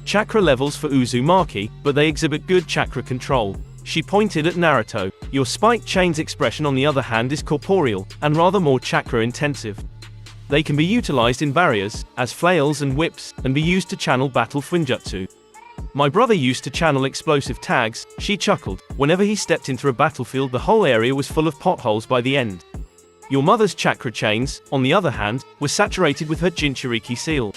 chakra levels for Uzumaki, but they exhibit good chakra control. She pointed at Naruto. Your spiked chains expression on the other hand is corporeal, and rather more chakra intensive. They can be utilized in barriers, as flails and whips, and be used to channel battle fuinjutsu. My brother used to channel explosive tags, she chuckled. Whenever he stepped into a battlefield the whole area was full of potholes by the end. Your mother's chakra chains, on the other hand, were saturated with her Jinchuriki seal.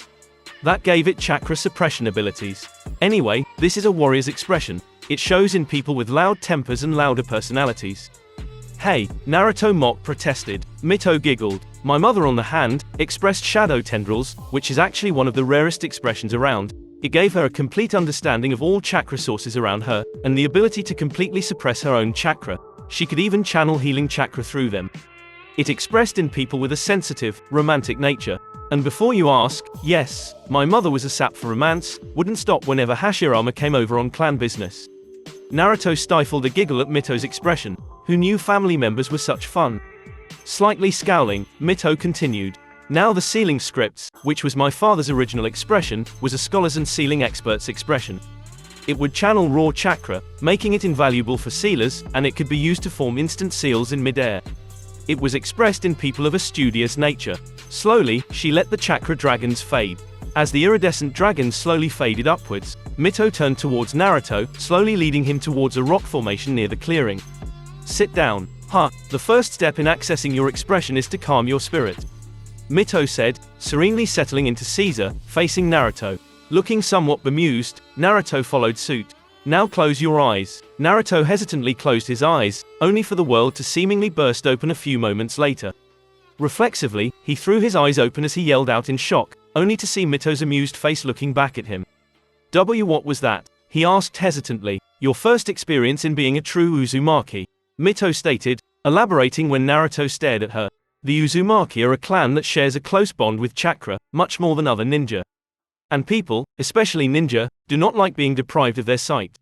That gave it chakra suppression abilities. Anyway, this is a warrior's expression. It shows in people with loud tempers and louder personalities. Hey, Naruto mock protested. Mito giggled. My mother on the hand, expressed shadow tendrils, which is actually one of the rarest expressions around. It gave her a complete understanding of all chakra sources around her, and the ability to completely suppress her own chakra. She could even channel healing chakra through them. It expressed in people with a sensitive, romantic nature. And before you ask, yes, my mother was a sap for romance, wouldn't stop whenever Hashirama came over on clan business. Naruto stifled a giggle at Mito's expression. Who knew family members were such fun? Slightly scowling, Mito continued. Now the sealing scripts, which was my father's original expression, was a scholars and sealing experts' expression. It would channel raw chakra, making it invaluable for sealers, and it could be used to form instant seals in midair. It was expressed in people of a studious nature. Slowly, she let the chakra dragons fade. As the iridescent dragons slowly faded upwards, Mito turned towards Naruto, slowly leading him towards a rock formation near the clearing. Sit down. The first step in accessing your expression is to calm your spirit. Mito said, serenely settling into Caesar, facing Naruto. Looking somewhat bemused, Naruto followed suit. Now close your eyes. Naruto hesitantly closed his eyes, only for the world to seemingly burst open a few moments later. Reflexively, he threw his eyes open as he yelled out in shock, only to see Mito's amused face looking back at him. What was that? He asked hesitantly. Your first experience in being a true Uzumaki. Mito stated, elaborating when Naruto stared at her. The Uzumaki are a clan that shares a close bond with chakra, much more than other ninja. And people, especially ninja, do not like being deprived of their sight.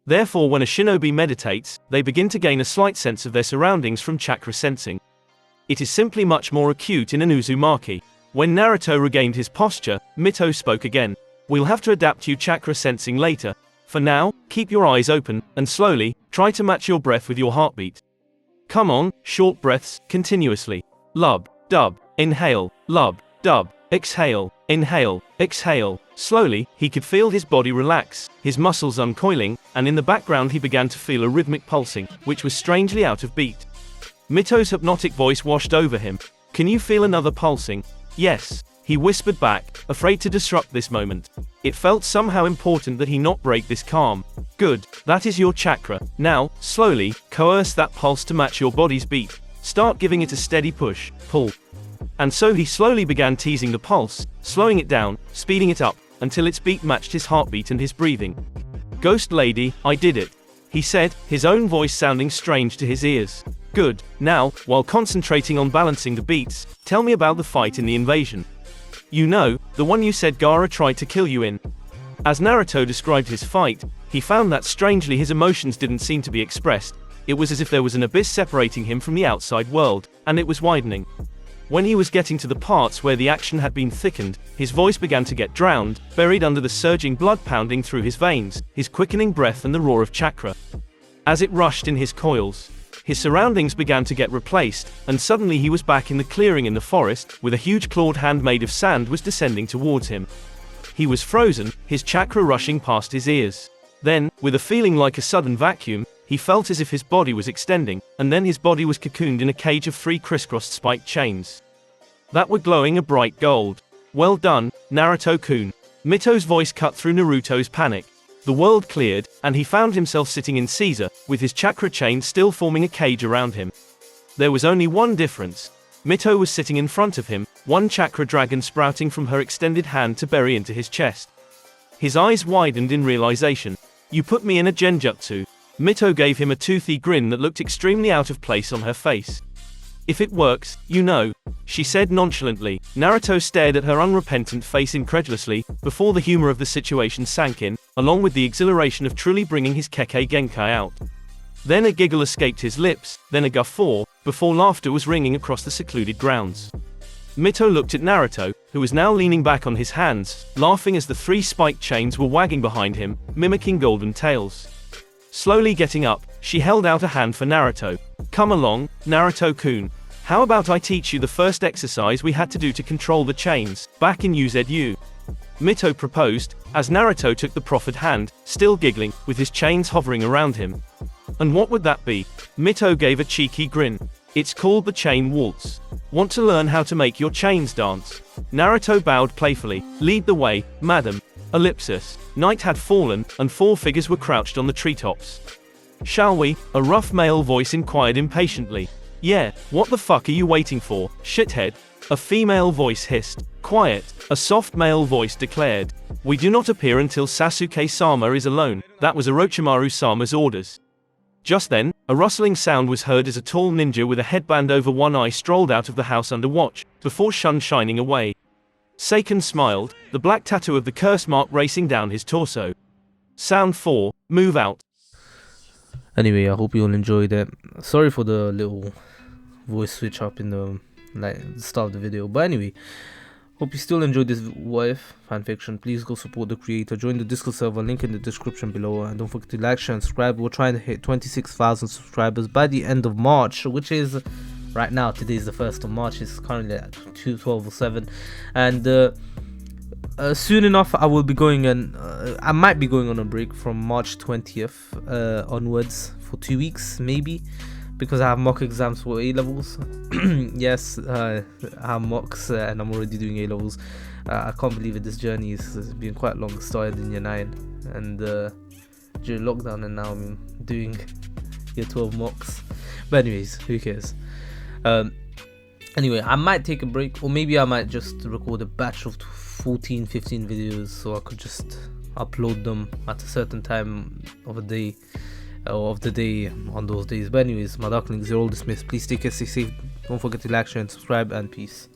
Therefore, when a shinobi meditates, they begin to gain a slight sense of their surroundings from chakra sensing. It is simply much more acute in an Uzumaki. When Naruto regained his posture, Mito spoke again. We'll have to adapt to chakra sensing later. For now, keep your eyes open, and slowly, try to match your breath with your heartbeat. Come on, short breaths, continuously. Lub, dub, inhale, lub, dub, exhale, inhale, exhale. Slowly, he could feel his body relax, his muscles uncoiling, and in the background he began to feel a rhythmic pulsing, which was strangely out of beat. Mito's hypnotic voice washed over him. Can you feel another pulsing? Yes, he whispered back, afraid to disrupt this moment. It felt somehow important that he not break this calm. Good, that is your chakra. Now, slowly, coerce that pulse to match your body's beat. Start giving it a steady push, pull. And so he slowly began teasing the pulse, slowing it down, speeding it up, until its beat matched his heartbeat and his breathing. Ghost lady, I did it. He said, his own voice sounding strange to his ears. Good, now, while concentrating on balancing the beats, tell me about the fight in the invasion. You know, the one you said Gaara tried to kill you in. As Naruto described his fight, he found that strangely his emotions didn't seem to be expressed. It was as if there was an abyss separating him from the outside world, and it was widening. When he was getting to the parts where the action had been thickened, his voice began to get drowned, buried under the surging blood pounding through his veins, his quickening breath and the roar of chakra. As it rushed in his coils, his surroundings began to get replaced, and suddenly he was back in the clearing in the forest, with a huge clawed hand made of sand was descending towards him. He was frozen, his chakra rushing past his ears. Then, with a feeling like a sudden vacuum, he felt as if his body was extending, and then his body was cocooned in a cage of 3 crisscrossed spiked chains that were glowing a bright gold. Well done, Naruto-kun. Mito's voice cut through Naruto's panic. The world cleared, and he found himself sitting in Caesar, with his chakra chain still forming a cage around him. There was only one difference. Mito was sitting in front of him, one chakra dragon sprouting from her extended hand to bury into his chest. His eyes widened in realization. You put me in a genjutsu. Mito gave him a toothy grin that looked extremely out of place on her face. If it works, you know, she said nonchalantly. Naruto stared at her unrepentant face incredulously, before the humor of the situation sank in, along with the exhilaration of truly bringing his Kekkei Genkai out. Then a giggle escaped his lips, then a guffaw, before laughter was ringing across the secluded grounds. Mito looked at Naruto, who was now leaning back on his hands, laughing as the 3 spiked chains were wagging behind him, mimicking golden tails. Slowly getting up, she held out a hand for Naruto. Come along, Naruto-kun. How about I teach you the first exercise we had to do to control the chains, back in UZU? Mito proposed, as Naruto took the proffered hand, still giggling, with his chains hovering around him. And what would that be? Mito gave a cheeky grin. It's called the chain waltz. Want to learn how to make your chains dance? Naruto bowed playfully. Lead the way, madam. Ellipsis. Night had fallen, and 4 figures were crouched on the treetops. Shall we? A rough male voice inquired impatiently. Yeah, what the fuck are you waiting for, shithead? A female voice hissed. Quiet, a soft male voice declared. We do not appear until Sasuke-sama is alone. That was Orochimaru-sama's orders. Just then, a rustling sound was heard as a tall ninja with a headband over one eye strolled out of the house under watch, before Shun shining away. Seiken smiled, the black tattoo of the curse mark racing down his torso. Sound 4, move out. Anyway, I hope you all enjoyed it. Sorry for the little voice switch up in the start of the video, but anyway, hope you still enjoyed this what if fanfiction. Please go support the creator, join the Discord server, link in the description below, and don't forget to like, share and subscribe. We're trying to hit 26,000 subscribers by the end of March, which is right now. Today is the 1st of March. It's currently at 2:12:07, and soon enough I will be going, and I might be going on a break from March 20th onwards for 2 weeks maybe, because I have mock exams for A-levels. Yes, I have mocks and I'm already doing A-levels. I can't believe it, this journey has been quite long. Started in year 9 and during lockdown, and now I'm doing year 12 mocks. But anyways, who cares? Anyway, I might take a break, or maybe I might just record a batch of 14-15 videos so I could just upload them at a certain time of a day or of the day on those days. But anyways, my darklings, you're all dismissed. Please stay safe. Don't forget to like, share and subscribe, and peace.